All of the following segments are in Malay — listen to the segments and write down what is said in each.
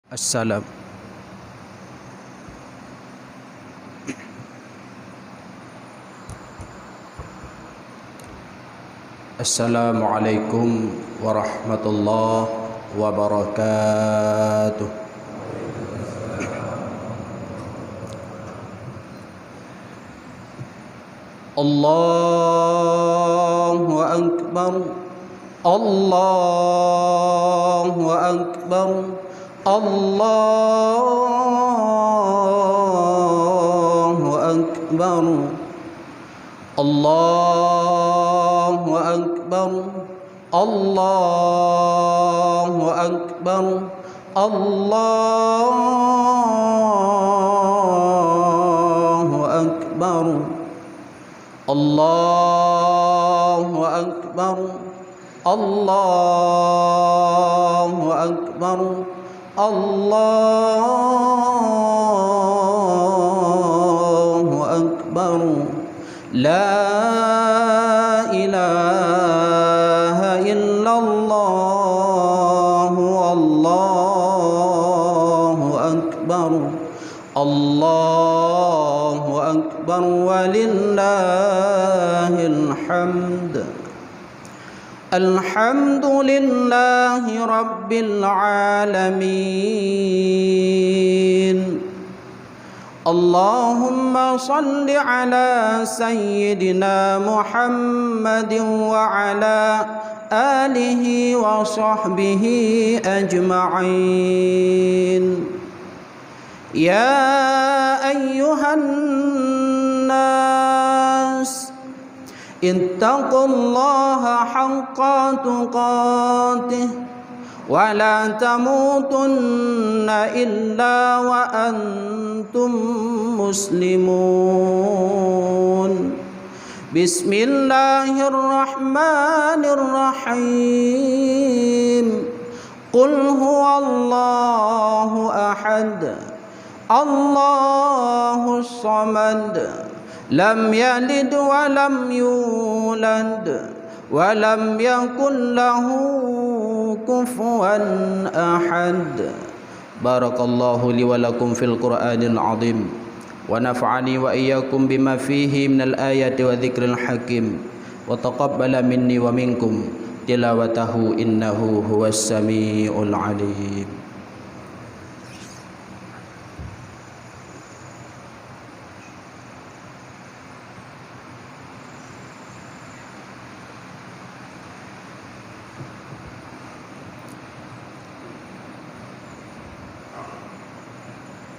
Assalam. Assalamualaikum warahmatullahi wabarakatuh. Allahu akbar. Allahu akbar. Allahu akbar. Allahu akbar. Allahu akbar. Allahu akbar. Allahu akbar. Allahu akbar. Allahu akbar. La ilaha illallah. Allahu akbar. Allahu akbar walillahil hamd. Alhamdulillahi rabbil alamin. Allahumma salli ala sayyidina Muhammadin wa ala alihi wa sahbihi ajma'in. Ya ayyuhan nas ittaqullaha haqqa tuqatih wa la tamutunna illa wa antum muslimun. Bismillahirrahmanirrahim. Qul huwallahu ahad, Allahus samad, lam yalid wa lam yulad wa lam yakul lahu kufuwan ahad. Barakallahu li wa lakum fil Qur'anil azim wa nafa'ani wa iyyakum bima fihi minal ayati wa dzikril hakim wa taqabbala minni wa minkum tilawatahu innahu huwas samiul alim.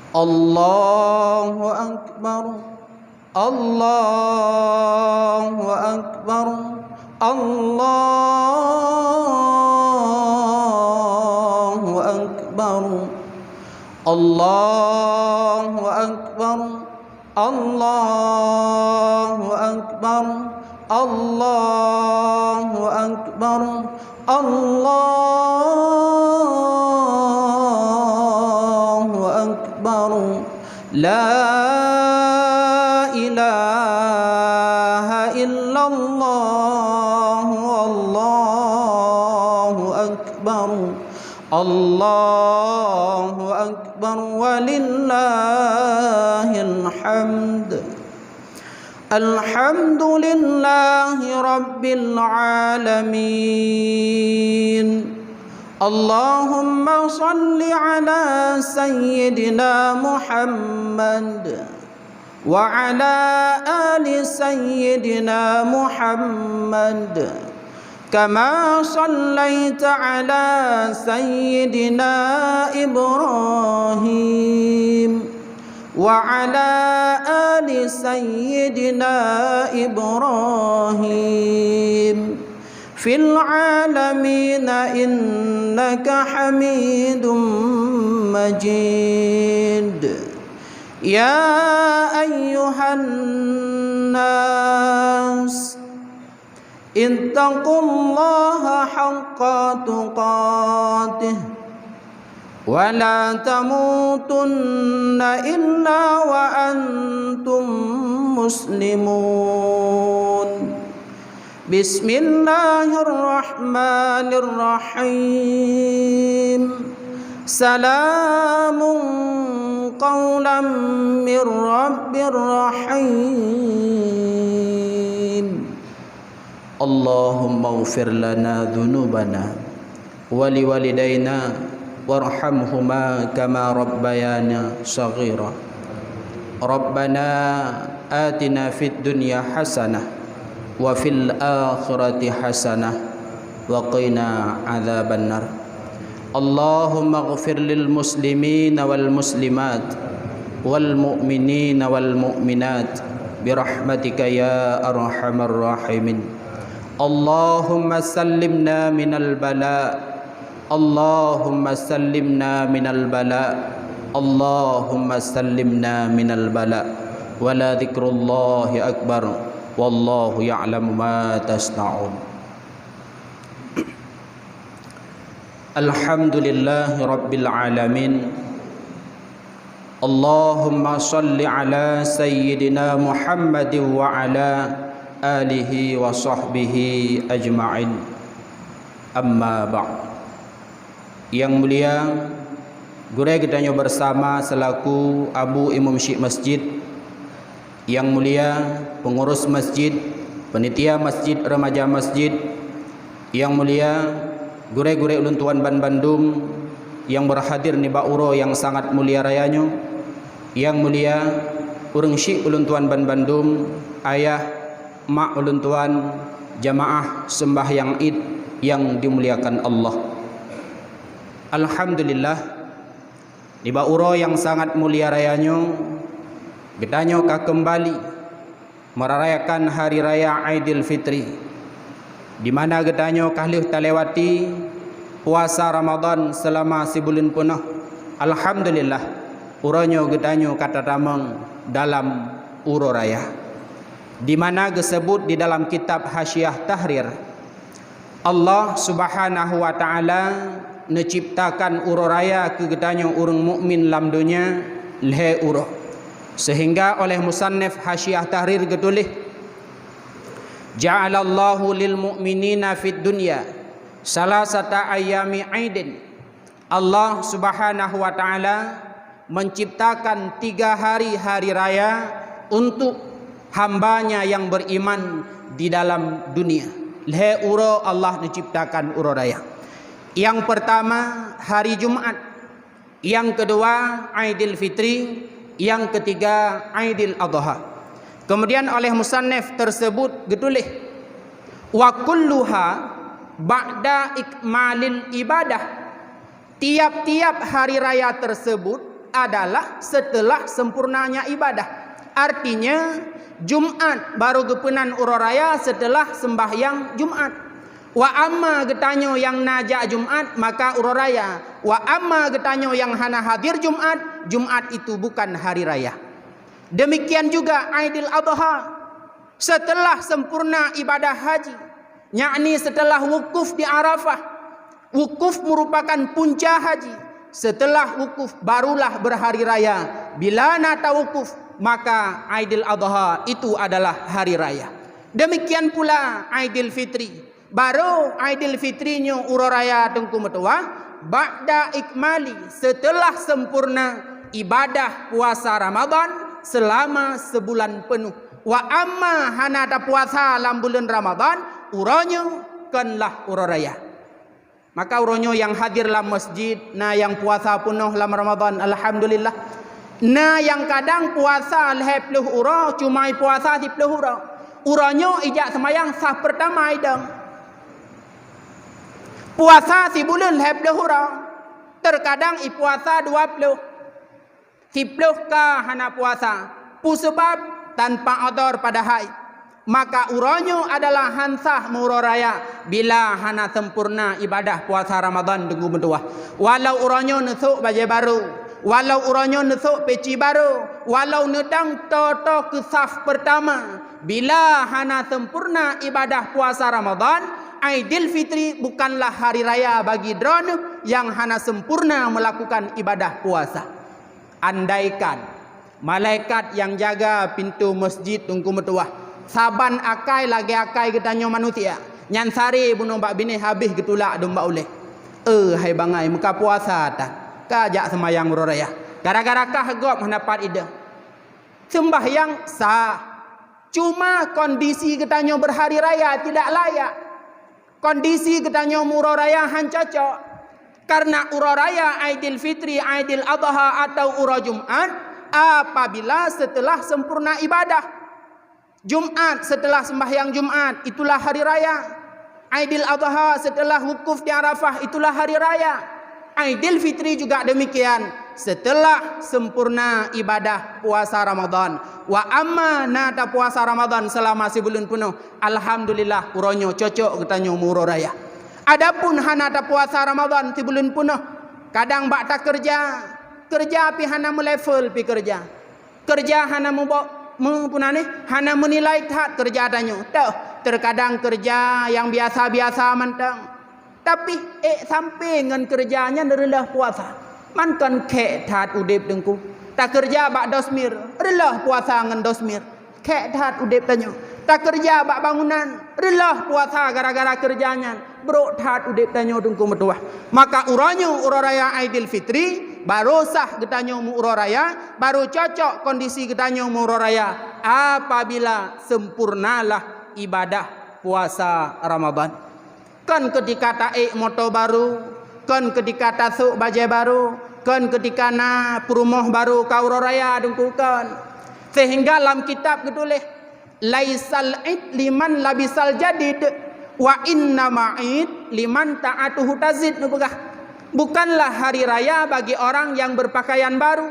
Allahu akbar. Allahu akbar. Allahu akbar. Allahu akbar. Allahu akbar. Allahu akbar. Allahu akbar. La ilaha illallah. Allahu akbar. Allahu akbar walillahil hamd. Alhamdulillahi rabbil alamin. Allahumma salli ala sayyidina Muhammad wa ala ali sayyidina Muhammad kama sallaita ala sayyidina Ibrahim wa ala ali sayyidina Ibrahim fil alamin innaka hamidum majid. Ya ayyuhan nas ittaqullaha haqqa tuqatih wa la tamutunna illa wa antum muslimun. Bismillahirrahmanirrahim. Salamun qawlan min rabbir rahim. Allahumma ighfir lana dhunubana wa liwalidayna warhamhuma kama rabbayana shaghira. Rabbana atina fid dunya hasanah wa fil akhirati hasanah wa qina adzabannar. Allahumma ighfir lil muslimina wal muslimat wal mu'minina wal mu'minat birahmatika ya arhamar rahimin. Allahumma sallimna minal bala, Allahumma sallimna minal bala, Allahumma sallimna minal bala. Wala dzikrullahi akbar, wallahu ya'lamu ma tasna'un. Alhamdulillahi rabbil alamin. Allahumma salli ala sayyidina Muhammadin wa ala alihi wa sahbihi ajma'in. Amma ba'd. Yang mulia, gurau kita bersama selaku Abu Imam Syekh Masjid, yang mulia pengurus masjid, panitia masjid, remaja masjid, yang mulia gurau-gurau ulun tuan Ban Bandung yang berhadir ni bauro yang sangat mulia rayanya, yang mulia urang Syekh ulun tuan Ban Bandung, ayah mak ulun tuan jamaah sembahyang Id yang dimuliakan Allah. Alhamdulillah di bauro yang sangat mulia rayanya, gedanyo ka kembali merayakan hari raya Aidil Fitri, di mana gedanyo kahlih talewati puasa Ramadan selama sebulan penuh. Alhamdulillah uronyo gedanyo kata tamang dalam uro raya, di mana disebut di dalam kitab Hasyiah Tahrir, Allah Subhanahu wa taala menciptakan uro raya ke gedanyo urang mukmin lam dunia lehe uro, sehingga oleh musannif Hasyiah Tahrir getulih ja'alallahu lil mu'minina fid dunya salasata ayami aidin. Allah Subhanahu wa taala menciptakan 3 hari raya untuk hambanya yang beriman di dalam dunia. Lehe uro Allah menciptakan uro raya. Yang pertama hari Jumat, yang kedua Aidil Fitri, yang ketiga Aidil Adha. Kemudian oleh musannif tersebut getulih wa kulluha ba'da ikmalil ibadah. Tiap-tiap hari raya tersebut adalah setelah sempurnanya ibadah. Artinya Jumat baru gepenan uro raya setelah sembahyang Jumat. Wa amma getanyo yang najak Jumat maka uro raya. Wa amma getanyo yang hana hadir Jumat, Jumat itu bukan hari raya. Demikian juga Aidil Adha setelah sempurna ibadah haji, yakni setelah wukuf di Arafah. Wukuf merupakan punca haji. Setelah wukuf barulah berhari raya. Bila nata wukuf maka Aidil Adha itu adalah hari raya. Demikian pula Aidil Fitri. Baru Aidil Fitrinya uro raya tengku metua ba'da ikmali, setelah sempurna ibadah puasa Ramadan selama sebulan penuh. Wa amma hanada puasa dalam bulan Ramadan uronyo kanlah uro raya. Maka uronyo yang hadir dalam masjid, nah yang puasa penuh dalam Ramadan, alhamdulillah. Nah yang kadang puasa lehepluh uro, cuma puasa 10 uro. Uronyo ijak semayang sah pertama idang. Puasa si bulan lehepluh uro. Terkadang puasa 20. 10 ka hana puasa. Pusebab tanpa odor pada haid. Maka uronyo adalah hansah muro raya bila hana sempurna ibadah puasa Ramadan tunggu mentua. Walau uronyo nesuk baju baru, walau uronyo nesuk peci baru, walau nedang toto ke saf pertama, bila hana sempurna ibadah puasa Ramadan, Aidil Fitri bukanlah hari raya bagi drone yang hana sempurna melakukan ibadah puasa. Andaikan malaikat yang jaga pintu masjid tunggu metuah saban akai lagi akai getanyo manusia nyansari bunuh mbak bini habis getulak domba oleh hai bangai muka puasa tak kajak semayang ururaya. Gara-gara kah gop mendapat ide. Sembahyang sah. Cuma kondisi katanya berhari raya tidak layak. Kondisi katanya ururaya han cocok. Karena ururaya Aidil Fitri, Aidil Adha atau urah Jumat apabila setelah sempurna ibadah. Jumat setelah sembahyang Jumat itulah hari raya. Aidil Adha setelah wukuf di Arafah itulah hari raya. Aidil Fitri juga demikian setelah sempurna ibadah puasa Ramadan. Wa amma nata puasa Ramadan selama sebulan penuh, alhamdulillah uronyo cocok katanya umur raya. Adapun hanata puasa Ramadan sebulan penuh, kadang bak tak kerja pi hana level pi kerja hana hana menilai tak kerja tanyo. Terkadang kerja yang biasa-biasa mantang. Tapi sampai dengan kerjanya nerelah puasa. Mankan kek tat udip dengku. Tak kerja bak dosmir, relah puasa ngan dosmir. Kek tat udip tanyo. Tak kerja bak bangunan, relah puasa gara-gara kerjanya. Bro tat udip tanyo dengku metuah. Maka uranyo uraraya Aidil Fitri baru sah getanyo mu uraraya, baru cocok kondisi getanyo mu uraraya apabila sempurnalah ibadah puasa Ramadan. Kan ketika taik motor baru, kan ketika tasuk bajai baru, kan ketika na perumoh baru kau raya dengkukan. Sehingga dalam kitab ketulis laisal id liman labisal jadid wa inna ma'id liman ta'atuhu tazid. Bukanlah hari raya bagi orang yang berpakaian baru,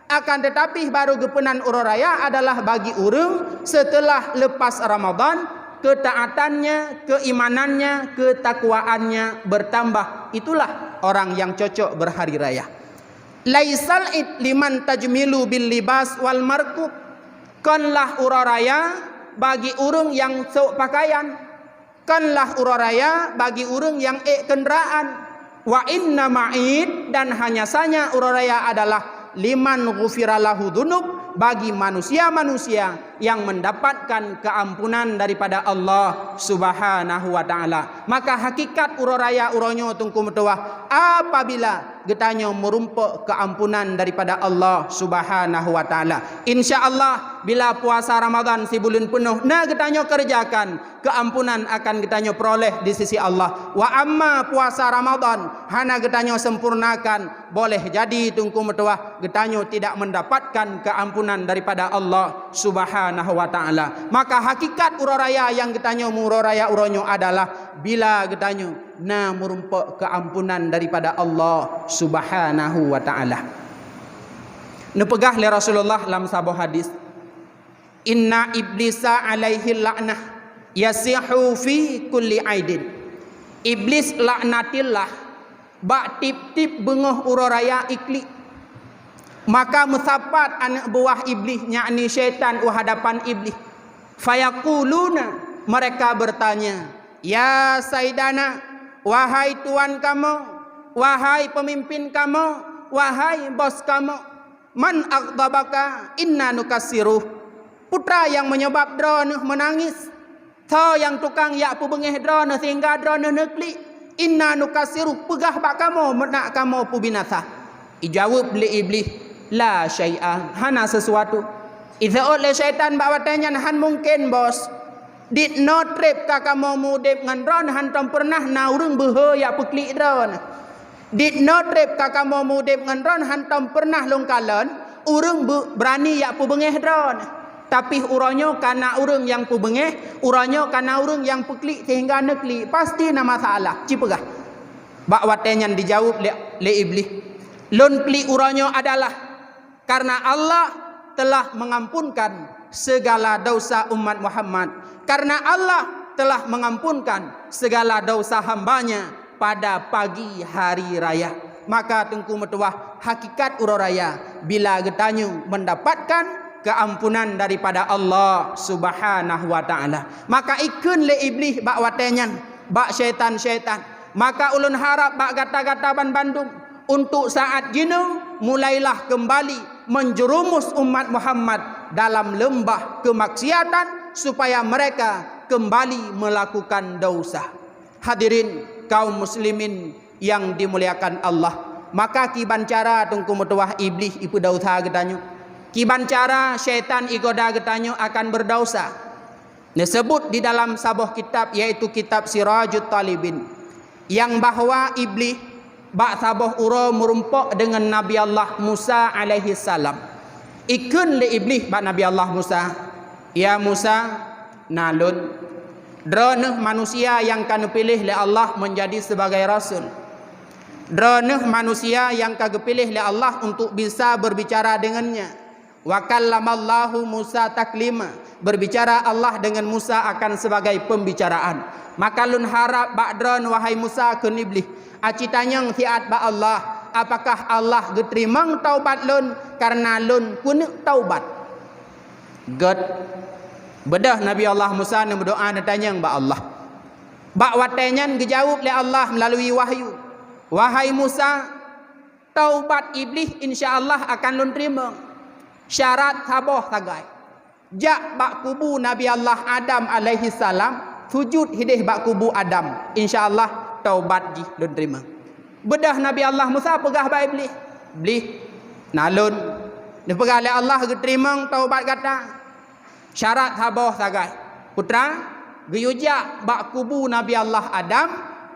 akan tetapi baru gepenan urah raya adalah bagi orang setelah lepas Ramadan, ketaatannya, keimanannya, ketakwaannya bertambah. Itulah orang yang cocok berhari raya. Laisal id liman tajmilu bil libas wal markub. Kanlah urah raya bagi orang yang sok pakaian. Kanlah urah raya bagi orang yang kenderaan. Wa inna ma'id, dan hanya saja urah raya adalah liman ghufiralahu dzunub, bagi manusia-manusia yang mendapatkan keampunan daripada Allah Subhanahu wa taala. Maka hakikat urah raya uronyo tungku metuah apabila getanyo merumpuk keampunan daripada Allah Subhanahu wa taala. Insyaallah bila puasa Ramadan sebulan penuh na getanyo kerjakan, keampunan akan getanyo peroleh di sisi Allah. Wa amma puasa Ramadan hana getanyo sempurnakan, boleh jadi tungku metuah getanyo tidak mendapatkan keampunan daripada Allah Subhanahu wa taala. Maka hakikat urah raya yang getanyo urah raya uronyo adalah bila getanyo na merumpuk keampunan daripada Allah Subhanahu wa taala. Nepegah li Rasulullah dalam sebuah hadis, inna iblisa alaihi la'nah yasihu fi kulli aidin. Iblis laknatillah bak tip-tip bengoh urah raya ikli. Maka musapat anak buah iblis, yakni syaitan hadapan iblis. Fayaquluna, mereka bertanya, ya sayyidana, wahai tuan kamu, wahai pemimpin kamu, wahai bos kamu, man aghdabaka inna nukassiruh. Putra yang menyebab drone menangis, tho yang tukang yak pu bengeh drone sehingga drone nekli, inna nukassiruh, pegah bak kamu nak kamu pu binasa. Ijawab li iblis, la syai'ah, hana sesuatu. Idza oleh syaitan bawa tanya han mungkin bos. Did not trip ka kamu mudip ngan ron han tom pernah na urang behe ya peklik ron. Did not trip ka kamu mudip ngan ron han tom pernah longkalan urang berani ya pu bengeh ron. Tapi uranyo karena urang yang pu bengeh, uranyo karena urang yang peklik sehingga nekli, pasti na masalah. Cipegah. Bak watenyan dijawab le iblis. Lon kli uranyo adalah karena Allah telah mengampunkan segala dosa umat Muhammad. Karena Allah telah mengampunkan segala dosa hambanya pada pagi hari raya. Maka tengku metuah hakikat urah raya bila getanyu mendapatkan keampunan daripada Allah Subhanahu wa taala. Maka ikun le iblis bak watenyan, bak syaitan-syaitan. Maka ulun harap bak gata-gata ban Bandung untuk saat jinu mulailah kembali menjerumus umat Muhammad dalam lembah kemaksiatan supaya mereka kembali melakukan dosa. Hadirin kaum muslimin yang dimuliakan Allah, maka kiban cara tungku mutuah iblis ipu dausa getanyo. Kiban cara syaitan igoda getanyo akan berdosa. Disebut di dalam sebuah kitab yaitu kitab Sirajut Talibin yang bahwa iblis bak sabuh ura merumpok dengan Nabi Allah Musa alaihi salam. Ikun le iblis bak Nabi Allah Musa. Ya Musa, nalun droneh manusia yang kanu pilih le Allah menjadi sebagai rasul. Droneh manusia yang kanu pilih le Allah untuk bisa berbicara dengannya. Wa kallamallahu Musa taklima. Berbicara Allah dengan Musa akan sebagai pembicaraan. Maka lun harap bak dron wahai Musa kun iblis. Aci tanyang siat ba Allah, apakah Allah geterimang taubat lun karena lun kun taubat. God bedah Nabi Allah Musa nak berdoa nak tanyang ba Allah. Bak watenyan dijawab oleh Allah melalui wahyu. Wahai Musa, taubat iblis insya-Allah akan lun terima. Syarat saboh tagai. Jak bak kubu Nabi Allah Adam alaihi salam sujud hidih bak kubu Adam. Insya-Allah taubat ji lun terima. Bedah Nabi Allah Musa pegah ba iblis. Iblis nalun dia pegah oleh Allah geterima taubat kata. Syarat saboh tagai. Putra geyujak bak kubu Nabi Allah Adam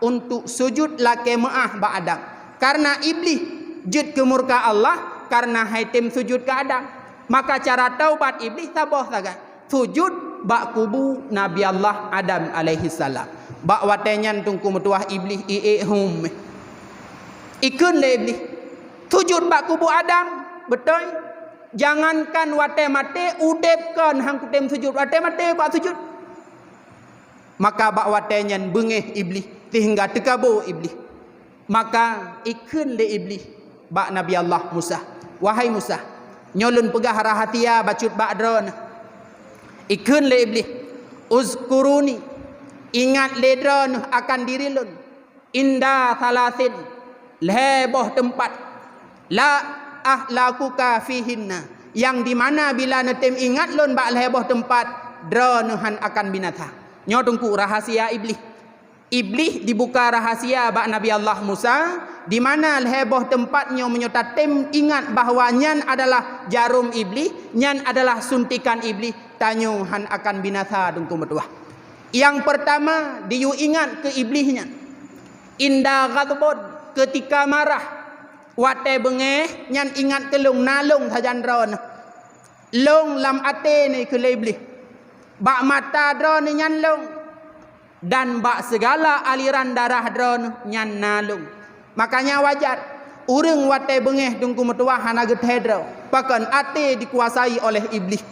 untuk sujud lake maah bak Adam. Karena iblis jud ke murka Allah karena haitim sujud ke Adam. Maka cara taubat iblis saboh tagai. Sujud bak kubu Nabi Allah Adam alaihi salam. Bak watenyan tungku mutuah iblis hum. Ikun le iblis. Sujud bak kubu Adam. Betul? Jangankan wate mate udepkan hang kutem sujud. Wate mate bak sujud. Maka bak watenyan bengih iblis sehingga tekabur iblis. Maka ikun le iblis bak Nabi Allah Musa. Wahai Musa, nyolun pegah rahasia bacut bak dron. Ikun le iblis. Uzkuruni. Ingat le dron akan diri lun. Inda salasin. Leboh tempat. La ahlakuka fihinna. Yang di mana bila netem ingat lun bak leboh tempat. Dronuhan akan binatang. Nyo tungku rahasia iblis. Iblis dibuka rahasia bak Nabi Allah Musa. Di mana leboh tempatnya menyotatem ingat bahawa nyan adalah jarum iblis. Nyan adalah suntikan iblis. Tanyuhan akan binasa tungku metuah. Yang pertama diu ingat ke iblisnya. Inda ghadbun ketika marah. Wate bengeh nyan ingat ke lung nalung sajan dron. Lung lam ate ni ke iblis. Bak mata dron nyan lung. Dan bak segala aliran darah dron nyan nalung. Makanya wajar urang wate bengeh tungku metuah hana gethedro. Pakan ate dikuasai oleh iblis.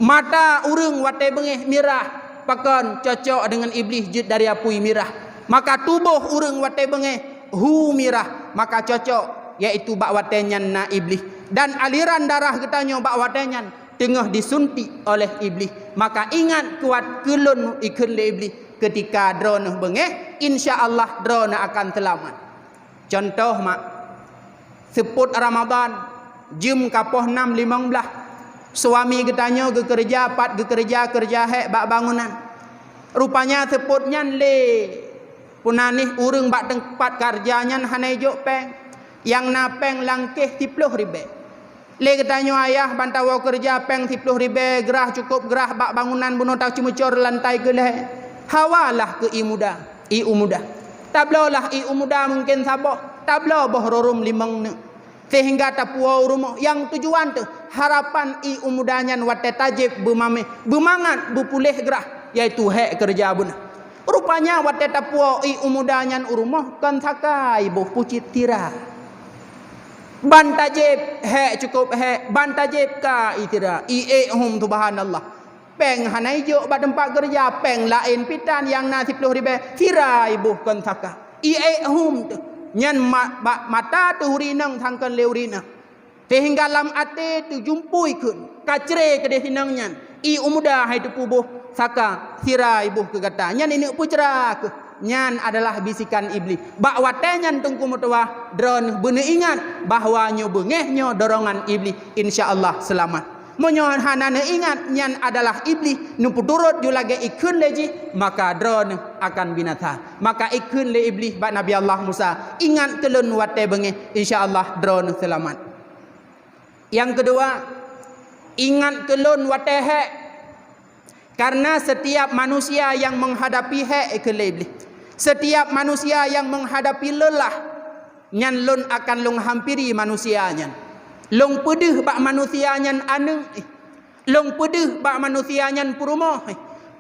Mata urang wate bengeh mirah. Pakan cocok dengan iblis jut dari apui mirah. Maka tubuh urang wate bengeh hu mirah. Maka cocok yaitu bak watenyan na iblis. Dan aliran darah getanyo bak watenyan tengah disuntik oleh iblis. Maka ingat kuat kelun ikun le iblis. Ketika drone bengeh, insya-Allah drone akan selamat. Contoh mak, seput Ramadan, jam kapoh 6.15, suami getanyo ke kerja, pat ke kerja hek bak bangunan. Rupanya seputnya le, punanih urang bak tempat kerjanya hanai jok peng, yang napeng langkeh 10 ribe. Le getanyo ayah bantawa kerja peng 10 ribe, gerah cukup gerah bak bangunan bunuh tak cumucor lantai ke leh. Hawalah ke imuda, iumuda. Tablolah iumuda mungkin saboh. Tablo boh rorum limang ne. Sehingga tapuau rumah. Yang tujuan tu harapan iumudanya wate tajib bumame. Bumangat bupulih gerah. Yaitu hek kerja buna. Rupanya wate tapuau iumudanya urumah. Kan sakai boh pucit tira. Ban tajib hek cukup hek. Ban tajib ka itira. Hum subhanallah. Peng hanai jo bak tempat kerja. Peng lain pitan yang na 10 ribe. Kira ibu kan saka. Hum tu. Nyan mata tu hurinang thangkan leurina. Sehingga lam ate tu jumpui kun. Kacre ke desinang nyan. Umuda hai tu pubuh saka. Kira ibu ke kata. Nyan ini pucera ke. Nyan adalah bisikan iblis. Bak watenyan tungku mutuah. Drone bener ingat. Bahawa nyo bengehnya dorongan iblis. InsyaAllah selamat. Menyohan hanana ingat nyan adalah iblis nu puturut ju lagi ikun leji, maka drone akan binasa. Maka ikun le iblis bak Nabi Allah Musa, ingat kelun wate bengi, insyaallah drone selamat. Yang kedua, ingat kelun wate hek. Karena setiap manusia yang menghadapi hek ke iblis, setiap manusia yang menghadapi lelah, nyan lun akan lung hampiri manusianya. Long pedih bak manusia nyan anu, long pedih bak manusia nyan purumah,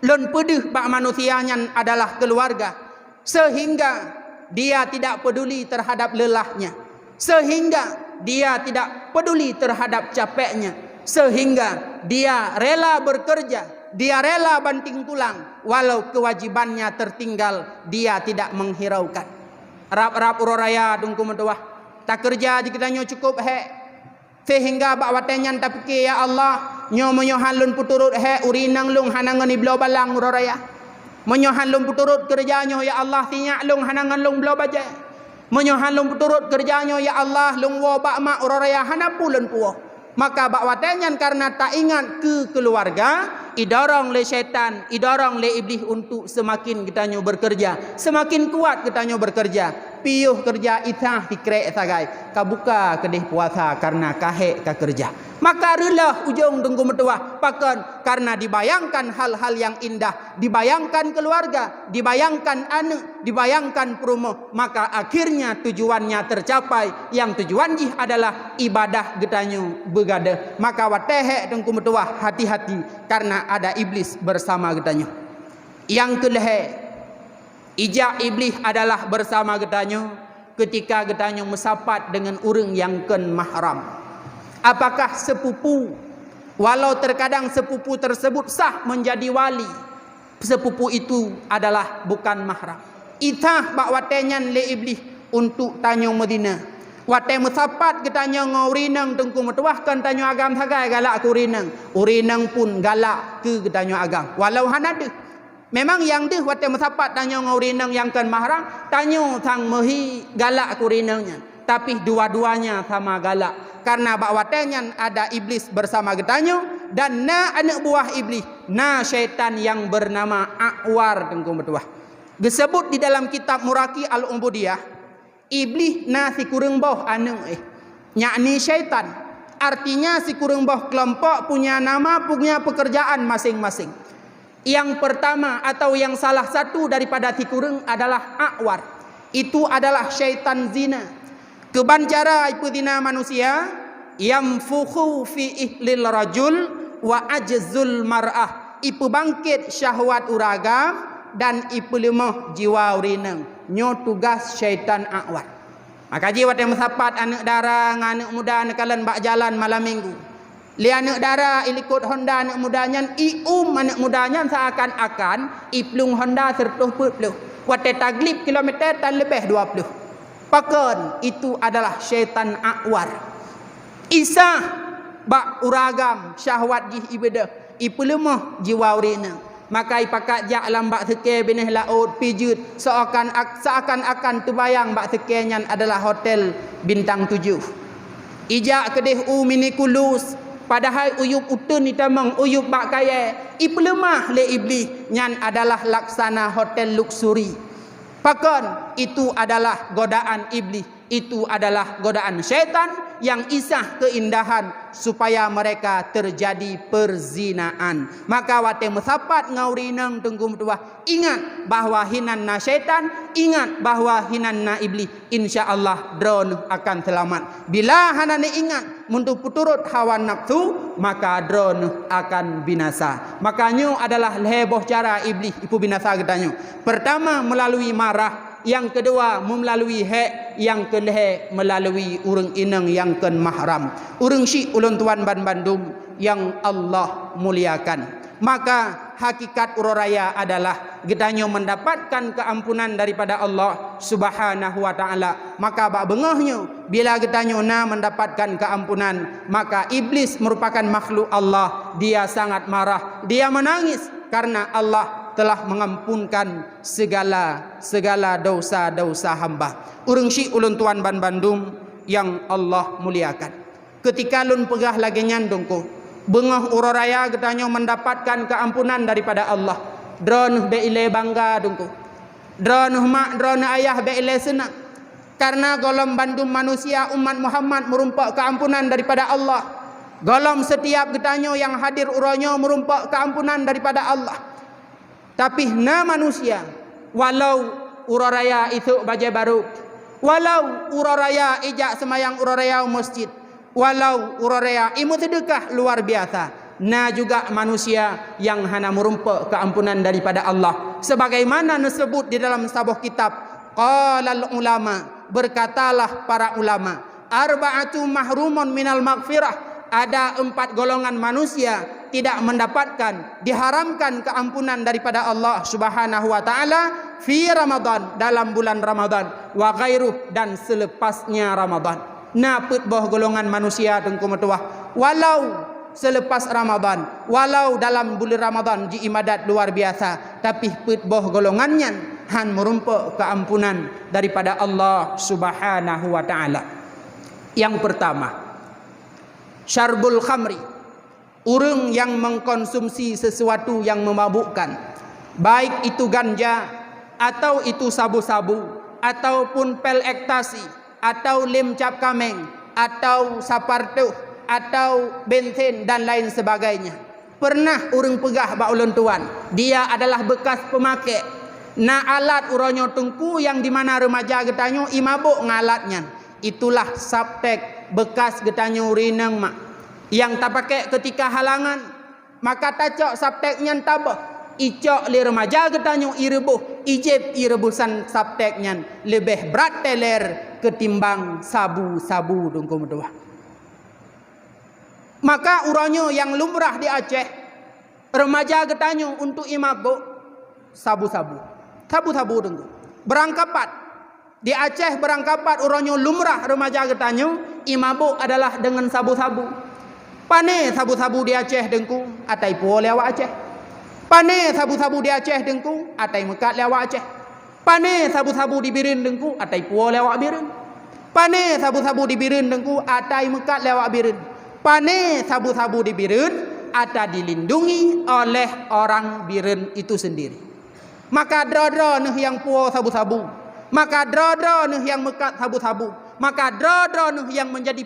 long pedih bak manusia nyan adalah keluarga, sehingga dia tidak peduli terhadap lelahnya, sehingga dia tidak peduli terhadap capeknya, sehingga dia rela bekerja, dia rela banting tulang, walau kewajibannya tertinggal, dia tidak menghiraukan. Rap-rap uroraya dungku mentuah, tak kerja dikitanya cukup hek. Sehingga bak watenyan tak fikir ya Allah nyo menyohan lun puturut he urinang lung hanangan iblo balang uraraya. Menyohan lun puturut kerjanyo ya Allah tinyak lung hanangan lung blo baje. Menyohan lun puturut kerjanyo ya Allah lung wo bak mak uraraya hanapu lun puo. Maka bak watenyan karena tak ingat ke keluarga, idorong le syaitan, idorong le iblis untuk semakin kita nyo bekerja, semakin kuat kita nyo bekerja. Piuh kerja itah dikrek sagai, kabuka kedih puasa karena kahek ka kerja. Maka relah ujung tunggu metuah pakan karena dibayangkan hal-hal yang indah, dibayangkan keluarga, dibayangkan anak, dibayangkan perumahan, maka akhirnya tujuannya tercapai. Yang tujuan jih adalah ibadah getanyo begada. Maka watehek tunggu metuah hati-hati karena ada iblis bersama getanyo. Yang keleh, ijak iblis adalah bersama getanyo ketika getanyo mesapat dengan orang yang ken mahram. Apakah sepupu, walau terkadang sepupu tersebut sah menjadi wali, sepupu itu adalah bukan mahram. Itah bak watenyan le iblis untuk tanyo Medina. Wate mesapat getanyo ngaurinang tengku metuahkan tanyo agam sagai galak ku urinang. Urinang pun galak ke getanyo agam. Walau hanade. Memang yang deh wate mesapat tanyo ngaurinang yang kan mahram, tanyo sang mehi galak ku urinangnya. Tapi dua-duanya sama galak. Karena bak watenyan ada iblis bersama getanyo dan na anak buah iblis, na syaitan yang bernama A'war tengku metuah. Disebut di dalam kitab Muraki Al-Ubudiyah, iblis na si kurang bawah anu yakni syaitan. Artinya si kurang bawah kelompok punya nama, punya pekerjaan masing-masing. Yang pertama atau yang salah satu daripada si kurang adalah A'war. Itu adalah syaitan zina. Kebancara ipu zina manusia yang fuhu fi ihlil rajul wa ajzul mar'ah. Ipu bangkit syahwat uragam dan ipu lemah jiwa urinang. Nyo tugas syaitan A'war. Maka jiwa yang mesapat anak dara anak muda nekalan bak jalan malam minggu. Li anak dara ilikut Honda anak mudanya anak mudanya seakan-akan iplung Honda 100 puluh. Wate taglib kilometer tan lebih 20. Pakan itu adalah syaitan A'war. Isa bak uragam syahwat jih ibadah ipelemah jiwa urina. Maka ipakat jak lambak seke benih laut pijut seakan-akan terbayang bak sekenyan adalah hotel bintang 7. Ijak kedih mini kulus padahal uyup utun itamang uyup bak kaya ipelemah le iblis nyan adalah laksana hotel luxury. Pakan itu adalah godaan iblis, itu adalah godaan syaitan yang isah keindahan supaya mereka terjadi perzinaan. Maka wate mesapat ngaurinang tengkum tua, ingat bahwa hinanna syaitan, ingat bahwa hinanna iblis, insyaallah drone akan selamat. Bila hanane ingat untuk puturut hawa nafsu, maka drone akan binasa. Makanya adalah heboh cara iblis ipu binasa getanyo. Pertama melalui marah, yang kedua melalui hak, yang kelih melalui urang inang yang ken mahram. Urang syik ulun tuan ban Bandung yang Allah muliakan. Maka hakikat uroraya adalah getanyo mendapatkan keampunan daripada Allah Subhanahu wa taala. Maka bak bengahnya bila getanyo na mendapatkan keampunan, maka iblis merupakan makhluk Allah. Dia sangat marah, dia menangis karena Allah telah mengampunkan segala dosa-dosa hamba. Urang syik ulun tuan ban Bandung yang Allah muliakan. Ketika lun pegah lagi nyandungku bengah uraraya getanyo mendapatkan keampunan daripada Allah. Drone be ile bangga dengku. Drone mak drone ayah be ile senang. Karena golom bandum manusia umat Muhammad merumpak keampunan daripada Allah. Golom setiap getanyo yang hadir uranyo merumpak keampunan daripada Allah. Tapi na manusia walau uraraya itu bajai baru, walau uraraya ijak semayang uraraya masjid, walau uraraya imu sedekah luar biasa, na juga manusia yang hana merumpak keampunan daripada Allah. Sebagaimana disebut di dalam sebuah kitab, qalal ulama, berkatalah para ulama, arba'atu mahrumun minal maghfirah, ada 4 golongan manusia tidak mendapatkan, diharamkan keampunan daripada Allah Subhanahu wa taala fi Ramadan, dalam bulan Ramadan, wa ghairuh, dan selepasnya Ramadan. Na put boh golongan manusia tengku metuah, walau selepas Ramadan, walau dalam bulan Ramadan ji ibadat luar biasa, tapi put boh golongannya han merumpak keampunan daripada Allah Subhanahu wa taala. Yang pertama, syarbul khamri, urang yang mengkonsumsi sesuatu yang memabukkan, baik itu ganja atau itu sabu-sabu ataupun pel ekstasi atau lem cap kameng atau sapartuh atau bensin dan lain sebagainya. Pernah urang pegah ba ulun tuan, dia adalah bekas pemakai na alat uronyo tengku yang di mana remaja getanyo imabuk ngalatnya. Itulah saptek bekas getanyo rineng mak yang tak pakai ketika halangan, maka tacok sapteknya tabah icok li remaja getanyo irebuh ijib irebusan sapteknya lebih berat teler ketimbang sabu-sabu dengku medua. Maka uranyo yang lumrah di Aceh, remaja getanyo untuk imabuk sabu-sabu dengku berangkapat di Aceh, berangkapat uranyo lumrah remaja getanyo imabuk adalah dengan sabu-sabu. Pane sabu-sabu di Aceh dengku atai puo lewat Aceh. Pane sabu-sabu di Aceh dengku atai mekat lewat Aceh. Pane sabu-sabu di Birin dengku atai puo lewat Birin. Pane sabu-sabu di Birin dengku atai mekat lewat Birin. Pane sabu-sabu di Birin ada dilindungi oleh orang Birin itu sendiri. Maka dro-dro nih yang puo sabu-sabu, maka dro-dro nih yang mekat sabu-sabu, maka dro-dro nih yang menjadi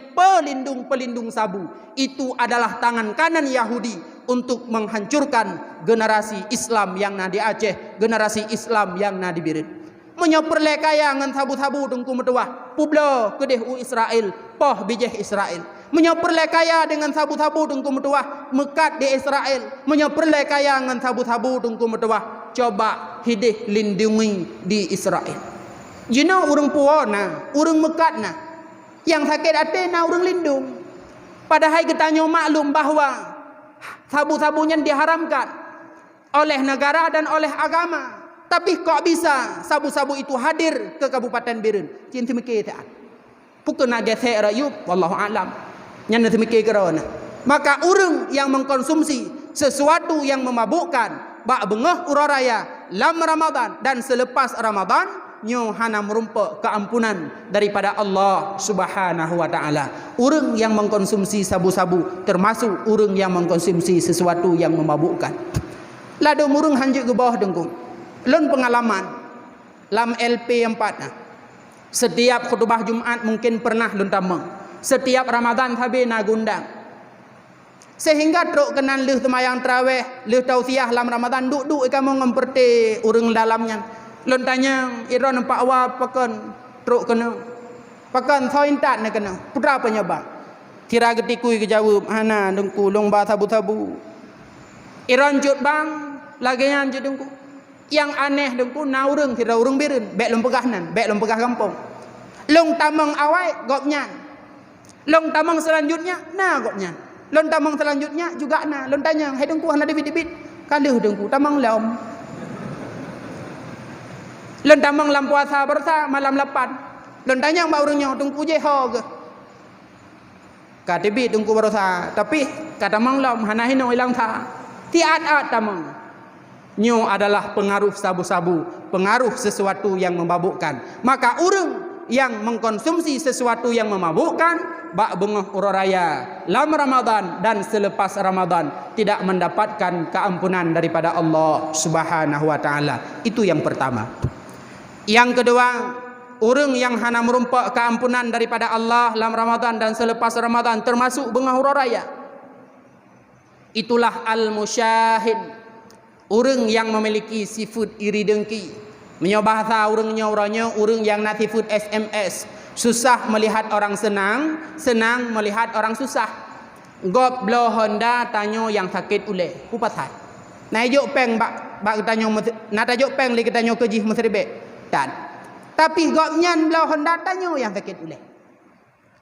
pelindung sabu. Itu adalah tangan kanan Yahudi untuk menghancurkan generasi Islam yang na di Aceh, generasi Islam yang na di Birin. Menyoperle kaya ngan sabu-sabu dengku metuah, publo kedeh u Israel, poh bijeh Israel. Menyoperle kaya dengan sabu-sabu dengku metuah, mekat di Israel. Menyoperle kaya ngan sabu-sabu dengku metuah, coba hidih lindungi di Israel. You know urang puona, urang mekat na, yang sakit hati na urang lindung. Padahal getanyo maklum bahwa sabu-sabunya diharamkan oleh negara dan oleh agama. Tapi kok bisa sabu-sabu itu hadir ke Kabupaten Birin? Cinta mikir tak? Pukul nak gesek rayup, wallahu alam. Yang nanti mikir kerana. Maka urang yang mengkonsumsi sesuatu yang memabukkan, bak bengah uraraya lam Ramadan dan selepas Ramadan, nyo hana merumpak keampunan daripada Allah Subhanahu wa taala. Urang yang mengkonsumsi sabu-sabu termasuk urang yang mengkonsumsi sesuatu yang memabukkan. Lado murung hanjuk ke bawah dengku. Lun pengalaman lam LP 4 nah. Setiap khutbah Jumat mungkin pernah lun tamang. Setiap Ramadan habis na gundang. Sehingga truk kenan leuh temayang tarawih, leuh tausiah lam Ramadan duk-duk kamu ngemperti urang dalamnya. Lun tanya ira nampak wa pakan truk kena. Pakan sointat na kena. Putra penyebab. Kira getikui ke jawab hana dengku lomba sabu-sabu. Iran jut bang lagian jut dengku. Yang aneh dengku na urang kira urang Birin, bek lom pegah nan, bek lom pegah kampung. Long tamang awai gopnya. Long tamang selanjutnya na gopnya. Long tamang selanjutnya juga na. Long tanya, "Hai dengku hana debit-debit?" Kalih dengku tamang lom. Lon tamang lam puasa bersa malam 8. Lon tanya mbak urangnya dengku je ho ke. Kata bit dengku bersa, tapi kata mang lam hana hino ilang tha. Tiat-at tamang. Nyo adalah pengaruh sabu-sabu, pengaruh sesuatu yang memabukkan. Maka urang yang mengkonsumsi sesuatu yang memabukkan, bak bengah uraraya lam Ramadan dan selepas Ramadan tidak mendapatkan keampunan daripada Allah Subhanahu wa taala. Itu yang pertama. Yang kedua, orang yang hana merumpak keampunan daripada Allah dalam Ramadan dan selepas Ramadan termasuk bengah uraraya. Itulah al-musyahid, orang yang memiliki sifat iri dengki. Menyobahasa orangnya orang yang nak sifat SMS, susah melihat orang senang, senang melihat orang susah. Gop blow Honda tanyo yang sakit ule, ku pasal. Najuk peng bak tanyo nak tajuk peng li tanyo kejih mesribek. Dan tapi gop nyan blow Honda tanyo yang sakit ule.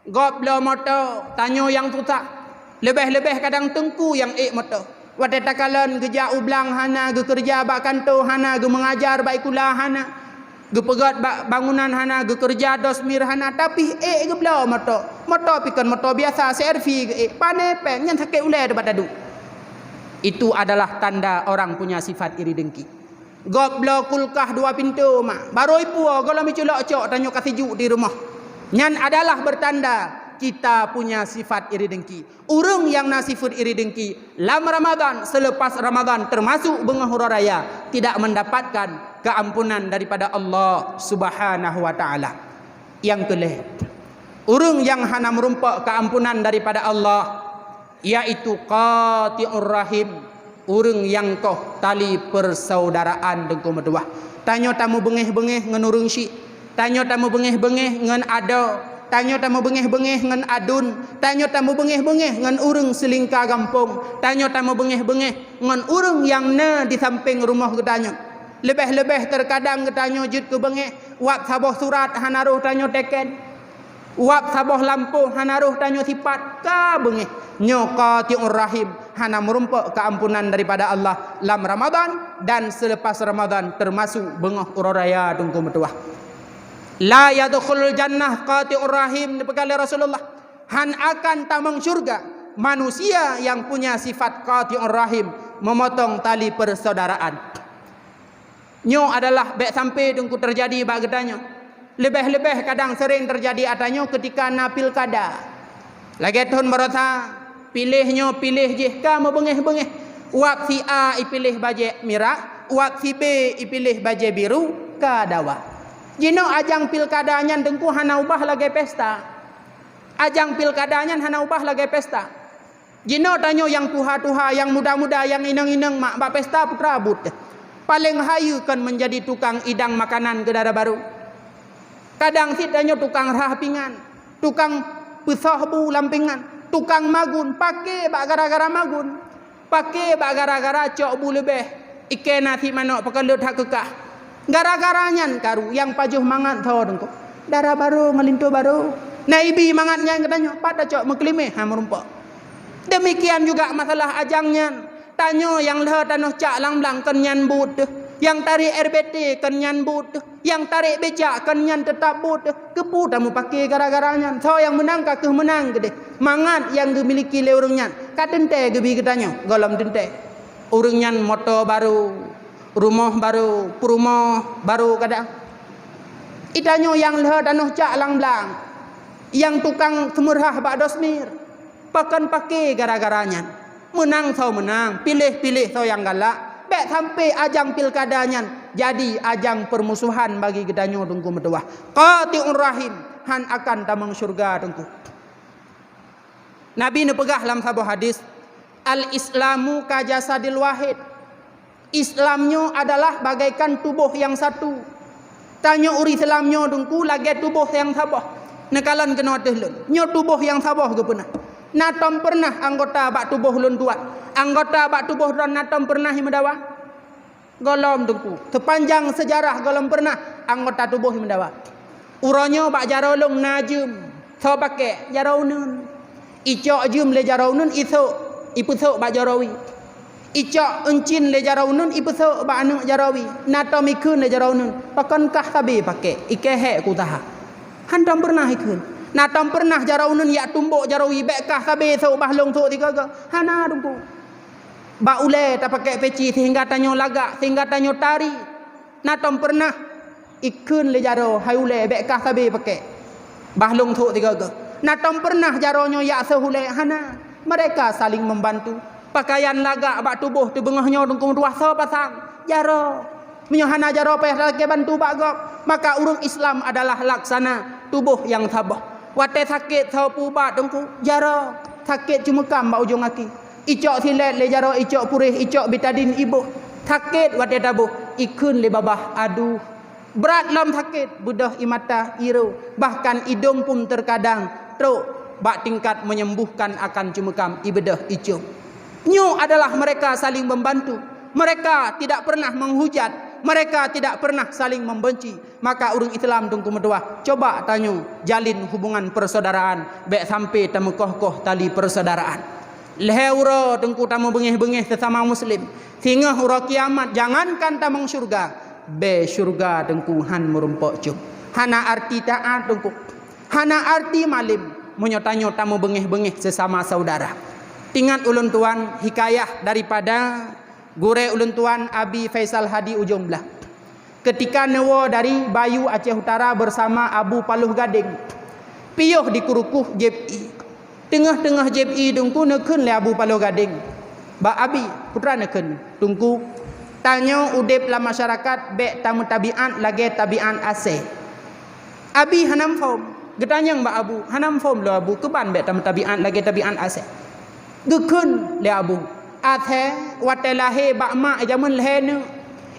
Gop blow motor tanyo yang susah. Lebih-lebih kadang tengku yang motor. Wadah takalan kerja ublang hana, ge kerja bak kantor hana, ge mengajar bak kuliah hana, ge pegat bak bangunan hana, ge kerja dosmir hana, tapi ge belau motor pikon motor biasa CRV ge pane peng nyan sakit ulai debat dadu. Itu adalah tanda orang punya sifat iri dengki. Gop belau kulkah 2 pintu mak baru ipu kalau miculok cok tanyo kasih di rumah. Nyan adalah bertanda kita punya sifat iri dengki. Orang yang nasifat iri dengki lam Ramadan selepas Ramadan termasuk bengah huraraya tidak mendapatkan keampunan daripada Allah Subhanahu wa taala. Yang kelih, orang yang hana merumpak keampunan daripada Allah yaitu qati'ur rahim, orang yang koh tali persaudaraan dengku meduah. Tanyo tamu bengeh-bengeh ngan urang syik, tanyo tamu bengeh-bengeh ngan ado, tanyo tamu bengeh-bengeh ngan adun, tanyo tamu bengeh-bengeh ngan urang selingkah kampung, tanyo tamu bengeh-bengeh ngan urang yang na di samping rumah ketanyo. Lebih-lebih terkadang ketanyo jut ke bengeh, wap saboh surat hanaruh tanyo teken, wap saboh lampu hanaruh tanyo sifat ka bengeh. Nyo qati'ur rahim, hana merumpak keampunan daripada Allah lam Ramadan dan selepas Ramadan termasuk bengah uraraya tungku metuah. La yadkhulul jannah qati'ur rahim, dipekali Rasulullah, han akan tamang syurga manusia yang punya sifat qati'ur rahim, memotong tali persaudaraan. Nyo adalah baik sampai tungku terjadi bak gedanyo. Lebih-lebih kadang sering terjadi atanyo ketika na pilkada. Lagi tahun berasa pilihnya pilih je ka mau bengeh-bengeh. Wak si A ipilih baje merah, wak si B ipilih baje biru ka dawa. Jino ajang pilkadanya dengku hana ubah lagi pesta. Ajang pilkadanya hana ubah lagi pesta. Jino tanyo yang tuha-tuha, yang muda-muda, yang inang-inang mak bak pesta putra but. Paling hayu kan menjadi tukang idang makanan ke daerah baru. Kadang si tanyo tukang rahpingan, tukang pesahbu lampingan, tukang magun, pakai bak gara-gara magun, pakai bak gara-gara cok bu lebih ikan nasi manok pekelut hak kekah. Gara-garanya karu yang pajuh mangat tau dengko. Darah baru ngelintu baru. Naibi mangatnya katanya pada cok mengkelime ha merumpak. Demikian juga masalah ajangnya. Tanyo yang leh tanoh cak lang-lang kenyan but. Yang tarik RBT kenyan but. Yang tarik becak kenyan tetap but. Kepu tamu pakai gara-garanya. So yang menang kakeh menang gede. Mangat yang dimiliki le orangnya. Kadente gebi katanya golom dente. Orangnya motor baru, rumah baru, perumah baru kadang. Itanyo yang leh tanoh cak lang-lang. Yang tukang semurah bak dosmir. Pakan pakai gara-garanya. Menang so menang, pilih-pilih so yang galak. Bek sampai ajang pilkadanya jadi ajang permusuhan bagi gedanyo tungku metuah. Qati'ur rahim, han akan tamang syurga tungku. Nabi ne pegah dalam sebuah hadis, al-islamu ka jasadil wahid. Islamnya adalah bagaikan tubuh yang satu. Tanya uri Islamnya tungku lagi tubuh yang sabah. Nekalan kena tehlun. Nyo tubuh yang sabah ke punah. Natom pernah anggota bak tubuh lun tuat. Anggota bak tubuh dan natom pernah himedawa. Golom tungku. Sepanjang sejarah golom pernah anggota tubuh himedawa. Uronyo bak jarolong najum. So pakai jaraunun. Icok jum le jaraunun iso ipusok bak jarawi. Icok encin le jaraunun ipusok bak anu jarawi. Natom ikun le jaraunun. Pakankah tabi pakai ikehek kutaha. Hantam pernah ikun. Natam pernah jaraunun ya tumbuk jarawi bekkah sabe so bahlong so tiga ga hana tungku ba ule tak pakai peci sehingga tanyo lagak sehingga tanyo tari. Natam pernah ikun le jaro hayule bekah tabe pakai bahlung tu tiga ke na tom pernah jaronyo ya sehule hana mereka saling membantu pakaian lagak bak tubuh tu bengahnya dengkung duasa pasang jaro menyohana jaro payah lagi bantu bagok maka urung Islam adalah laksana tubuh yang tabah wate sakit sau pubat dengku jaro sakit cuma kam bak ujung kaki icok silet le jaro icok purih icok betadin ibu sakit wate tabuh ikun le babah aduh berat lam sakit budah imata iru bahkan hidung pun terkadang teruk bak tingkat menyembuhkan akan cuma kam ibedah icok nyu adalah mereka saling membantu mereka tidak pernah menghujat mereka tidak pernah saling membenci maka urang Islam tunggu medua coba tanyo jalin hubungan persaudaraan baik sampai tamu koh-koh tali persaudaraan leheuro tunggu tamu bengih-bengih sesama muslim sehingga hura kiamat jangankan tamang syurga be syurga tunggu han merumpok cum hana arti taat tunggu hana arti malim menyotanyo tamu bengih-bengih sesama saudara tingat ulun tuan hikayah daripada Gure ulun tuan Abi Faisal Hadi Ujung Belah ketika newo dari Bayu Aceh Utara bersama Abu Paluh Gading piyuh di kurukuh JPI tengah-tengah JPI tungku nekun le Abu Paluh Gading ba Abi putra nekun tungku tanya udip la masyarakat be tamu tabiat lagi tabiat ase Abi hanam fom getanyang ba Abu hanam fom lo Abu keban be tamu tabiat lagi tabiat ase gekun le Abu athe watelahe bak mak jaman lehene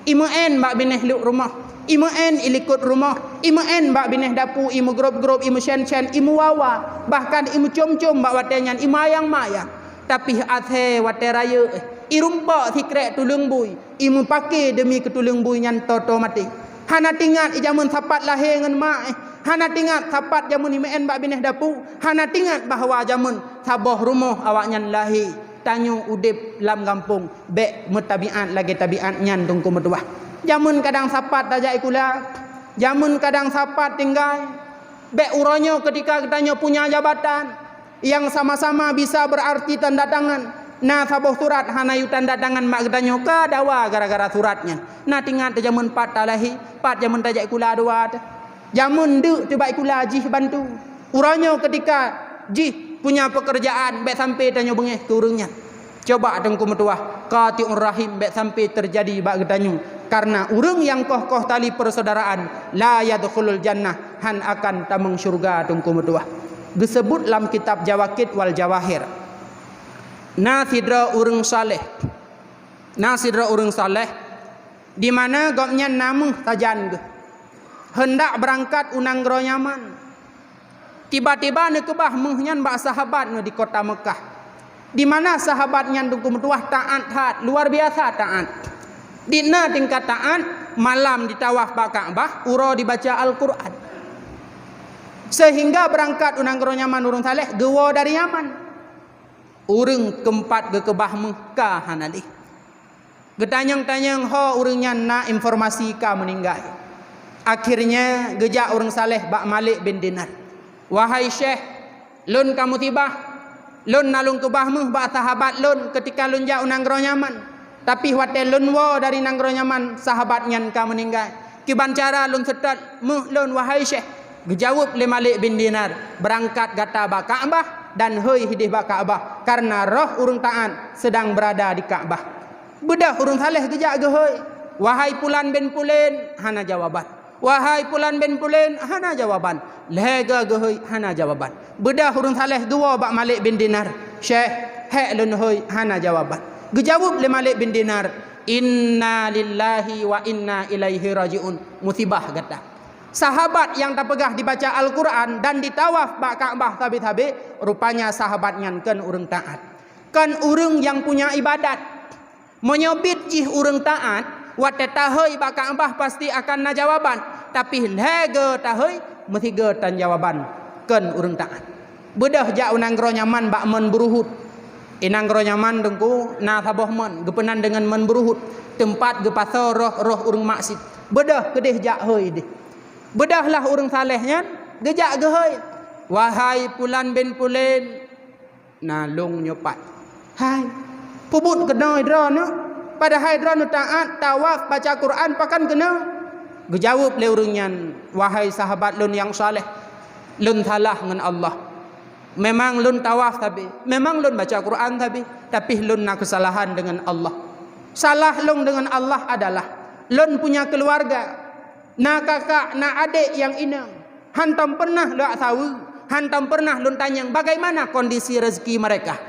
imaen bak bineh luk rumah imaen ilikut rumah imaen bak bineh dapu imu grob-grob imu shen-shen imu wawa bahkan imu cum-cum bak watenyan imayang mayang tapi athe wate raya irumpa sikrek tulung bui imu pake demi ketulung bui nyan toto mati hana tingat jaman sapat lahir ngan mak hana tingat sapat jaman imaen bak bineh dapu hana tingat bahawa jaman sabah rumah awak nyan lahir tanyo udip lam kampung be mutabiat lagi tabiat nyan tungku medua jamun kadang sapat tajak ikula jamun kadang sapat tinggal be uronyo ketika tanyo punya jabatan yang sama-sama bisa berarti tanda tangan na saboh surat hanayu tanda tangan mak tanyo ka dawa gara-gara suratnya na tingat jamun pat talahi pat jamun tajak ikula dua jamun de tiba ikula jih bantu uronyo ketika jih punya pekerjaan baik sampai tanyo bengih ke urangnya coba tengku metuah qati'ur rahim baik sampai terjadi bak getanyo karena urang yang koh-koh tali persaudaraan la yadkhulul jannah han akan tamang syurga tengku metuah disebut dalam kitab Jawakid wal Jawahir nasidra urang saleh di mana gopnya namuh tajan hendak berangkat unang gro Yaman tiba-tiba ne kebah mengnyan bak sahabat ne di kota Mekah di mana sahabatnya dungku metuah taat luar biasa taat dina tingkat taat malam ditawaf bak Ka'bah uro dibaca Al-Qur'an sehingga berangkat unang gro Yaman urang saleh gewo dari Yaman urang keempat ke kebah Mekah hanali getanyang-tanyang ho urangnya na informasi ka meninggal akhirnya gejak urang saleh bak Malik bin Dinar wahai Syekh, lun kamu tiba, lun nalung kebahmu bak sahabat lun ketika lun jak nanggro Yaman. Tapi wate lun wo dari nanggro Yaman sahabatnya kamu meninggal. Kiban cara lun setat muh lun wahai Syekh. Gejawab le Malik bin Dinar berangkat gata bak Ka'bah dan hei hidih bak Ka'bah karena roh urang ta'an sedang berada di Ka'bah. Bedah urang saleh gejak gehoi. Wahai Pulan bin Pulen, hana jawaban. Wahai Pulan bin Pulen, hana jawaban. Lega gehoi hana jawaban. Bedah urang saleh dua bak Malik bin Dinar. Syekh, hek lun hoi hana jawaban. Gejawab le Malik bin Dinar, inna lillahi wa inna ilaihi rajiun. Musibah kata. Sahabat yang tak pegah dibaca Al-Quran dan ditawaf bak Ka'bah tabi-tabi, rupanya sahabatnya kan urang taat. Kan urang yang punya ibadat. Menyobit jih urang taat. Wate tahoi bak Ka'bah pasti akan na jawaban, tapi lega tahoi mesti ge tan jawaban kan urang taat. Bedah jak unang gro Yaman bak men beruhut. Inang gro Yaman dengku na saboh men gepenan dengan men beruhut tempat ge pasar roh urang maksud. Bedah kedeh jak hoi deh. Bedahlah urang salehnya gejak gehoi. Wahai Pulan bin Pulen, nalung nyopat. Hai, pubut kenoi dro no. Padahal drone taat tawaf baca Quran pakan kena Gejawab le urangnya, wahai sahabat lun yang saleh, lun salah dengan Allah. Memang lun tawaf tapi, memang lun baca Quran tapi lun nak kesalahan dengan Allah. Salah lun dengan Allah adalah lun punya keluarga, nak kakak, nak adik yang inang. Hantam pernah lak tahu, hantam pernah lun tanya bagaimana kondisi rezeki mereka.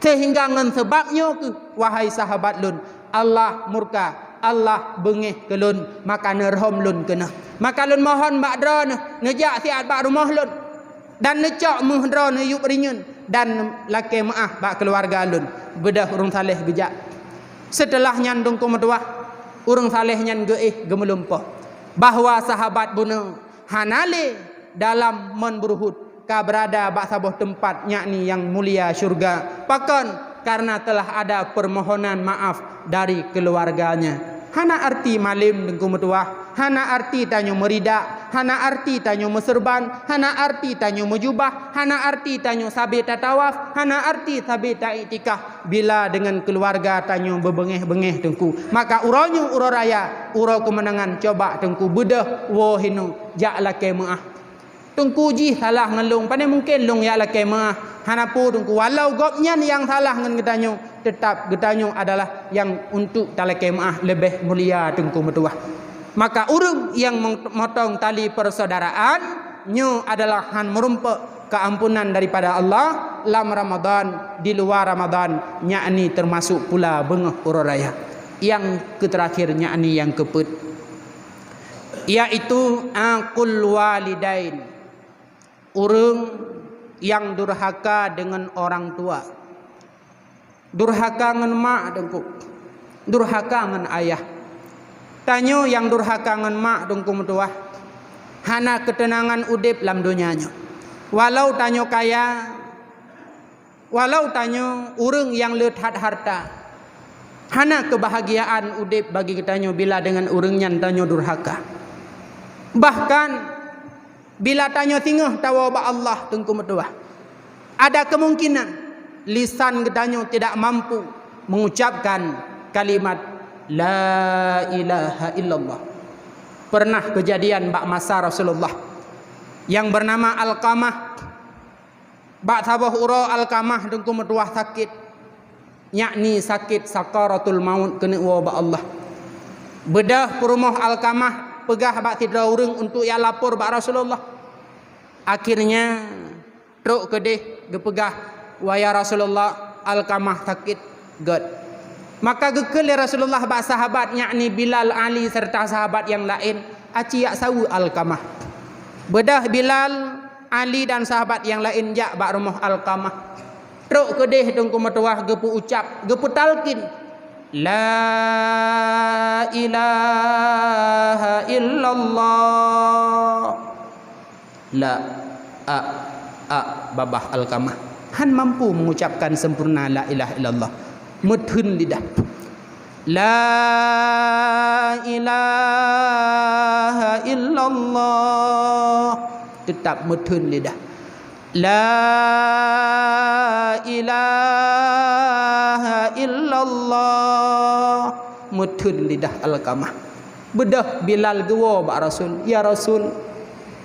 Sehingga ngan sebabnya ke, wahai sahabat lun, Allah murka, Allah bengih ke lun, maka nerhom lun kena. Maka lun mohon bak dra nejak siat bak rumah lun. Dan necak muhdra ne yub ringan dan laki maaf bak keluarga lun. Bedah urang saleh gejak. Setelah nyandung kumetuah, urang saleh nyan geih gemelumpah bahwa sahabat buna hanale dalam menberuhut ka berada bak sabuh tempat yakni yang mulia syurga. Pakan karena telah ada permohonan maaf dari keluarganya. Hana arti malim dengku metuah, hana arti tanyo merida, hana arti tanyo meserban, hana arti tanyo mejubah, hana arti tanyo sabi tatawaf, hana arti sabi ta'iktikah. Bila dengan keluarga tanyo bebengeh-bengeh dengku, maka uranyo ura raya, ura kemenangan coba dengku bedah wohinu jak lake maah. Tungku ji salah ngelung, pandai mungkin lung ya lake maah. Hanapu dengku walau gopnya yang salah ngan getanyo, tetap getanyo adalah yang untuk tali kemaah lebih mulia dengku metuah. Maka urang yang memotong tali persaudaraan nyo adalah han merumpak keampunan daripada Allah lam Ramadan, di luar Ramadan, yakni termasuk pula bengah ura raya. Yang terakhir yakni yang keput, yaitu aqul walidain, urang yang durhaka dengan orang tua. Durhaka dengan mak dengku, durhaka dengan ayah. Tanyo yang durhaka dengan mak dengku metuah, hana ketenangan udip dalam dunianya. Walau tanyo kaya, walau tanyo urang yang lehat harta, hana kebahagiaan udip bagi tanyo bila dengan urangnya tanyo durhaka. Bahkan bila tanyo tingah tawa ba Allah dengku metuah, ada kemungkinan lisan getanyo tidak mampu mengucapkan kalimat la ilaha illallah. Pernah kejadian bak masa Rasulullah yang bernama Alqamah, bak sabah ura Alqamah dengku metuah sakit, yakni sakit sakaratul maut kena wa ba Allah. Bedah perumah Alqamah pegah bak tidra urang untuk ya lapor bak Rasulullah. Akhirnya truk kedih gepegah waya Rasulullah, Alqamah sakit god. Maka gekel Rasulullah bak sahabat yakni Bilal, Ali serta sahabat yang lain aci yak sawu Alqamah. Bedah Bilal, Ali dan sahabat yang lain jak bak rumah Alqamah. Truk kedih dengku metuah gepu ucap, gepu talkin la ilaha illallah. La babah Alqamah han mampu mengucapkan sempurna la ilaha illallah, medhun lidah. La ilaha illallah tetap medhun lidah. La ilaha illallah medhun lidah Alqamah. Bedah Bilal gewa bak Rasul, ya Rasul,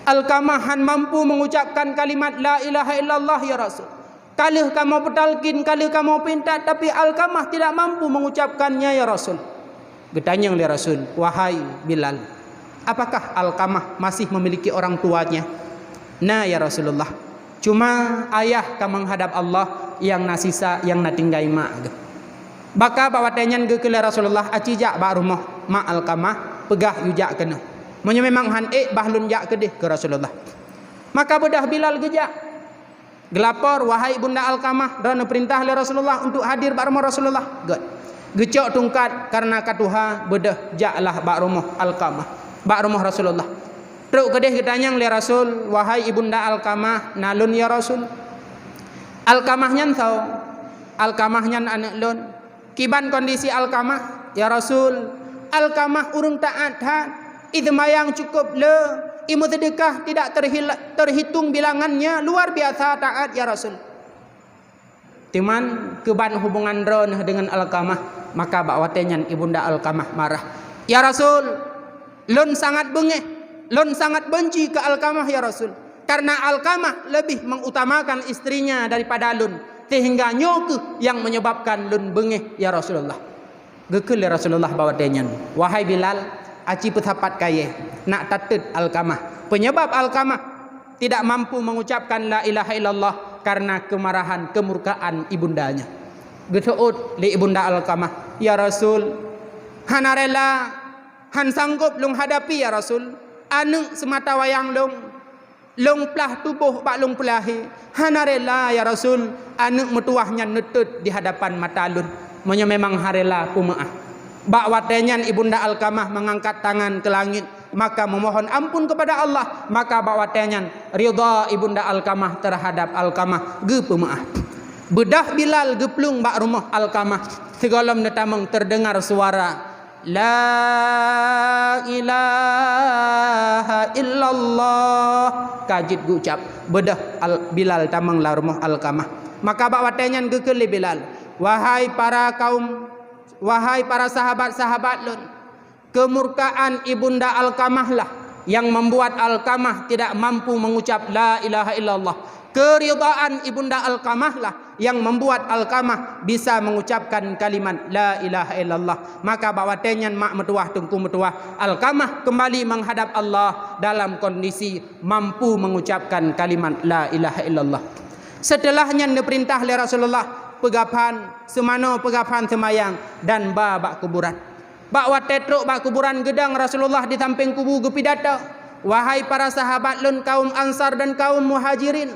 Alqamah han mampu mengucapkan kalimat la ilaha illallah ya Rasul. Kalih kamu petalkin, kalih kamu pinta, tapi Alqamah tidak mampu mengucapkannya ya Rasul. Getanya oleh Rasul, wahai Bilal, apakah Alqamah masih memiliki orang tuanya? Nah ya Rasulullah, cuma ayah ka menghadap Allah yang nasisa yang natinggai mak. Baka bawa tanyan ke Rasulullah acijak ba rumah mak Alqamah pegah yujak kena. Menyo memang han bahlun jak kedih ke Rasulullah. Maka bedah Bilal gejak gelapor, wahai bunda Alqamah, dan perintah oleh Rasulullah untuk hadir bak rumah Rasulullah. Gecok tungkat karena katuha bedah jaklah bak rumah Alqamah, bak rumah Rasulullah. Truk kedih ketanya oleh Rasul, wahai ibunda Alqamah, nalun ya Rasul. Alqamah nyan tau, Alqamah nyan anak lun. Kiban kondisi Alqamah, ya Rasul, Alqamah urung taat han. Idmayang cukup le, imu sedekah tidak terhitung bilangannya, luar biasa taat ya Rasul. Timan keban hubungan ron dengan Alqamah, maka bakwatenyan ibunda Alqamah marah. Ya Rasul, Lun sangat bengih, lun sangat benci ke Alqamah ya Rasul. Karena Alqamah lebih mengutamakan istrinya daripada lun, sehingga nyoke yang menyebabkan lun bengih ya Rasulullah. Gekul ya Rasulullah bawa denyan, wahai Bilal, aci petapat kaya nak tatet Alqamah. Penyebab Alqamah tidak mampu mengucapkan la ilaha illallah karena kemarahan, kemurkaan ibundanya. Geteut li ibunda Alqamah, ya Rasul, hana rela, han sanggup lung hadapi ya Rasul. Anu semata wayang lung pelah tubuh bak lung pelahi. Hana rela ya Rasul, anu metuahnya netut di hadapan mata lun. Monya memang harela kumaah. Bak watenyan ibunda Alqamah mengangkat tangan ke langit, maka memohon ampun kepada Allah. Maka bak watenyan ridha ibunda Alqamah terhadap Alqamah ge pemaah. Bedah Bilal geplung bak rumah Alqamah. Segolam netameng terdengar suara la ilaha illallah. Kajit gucap bedah Bilal tamang la rumah Alqamah. Maka bak watenyan gekeli Bilal, wahai para sahabat-sahabat lun, kemurkaan ibunda Alqamah lah yang membuat Alqamah tidak mampu mengucap la ilaha illallah. Keridaan ibunda Alqamah lah yang membuat Alqamah bisa mengucapkan kalimat la ilaha illallah. Maka bawatenyan mak metuah tungku metuah, Alqamah kembali menghadap Allah dalam kondisi mampu mengucapkan kalimat la ilaha illallah. Setelahnya diperintah oleh Rasulullah pegapan semano pegapan semayang dan bak kuburan. Bak watetruk bak kuburan gedang Rasulullah di samping kubu gepidata, wahai para sahabat lun kaum Ansar dan kaum Muhajirin,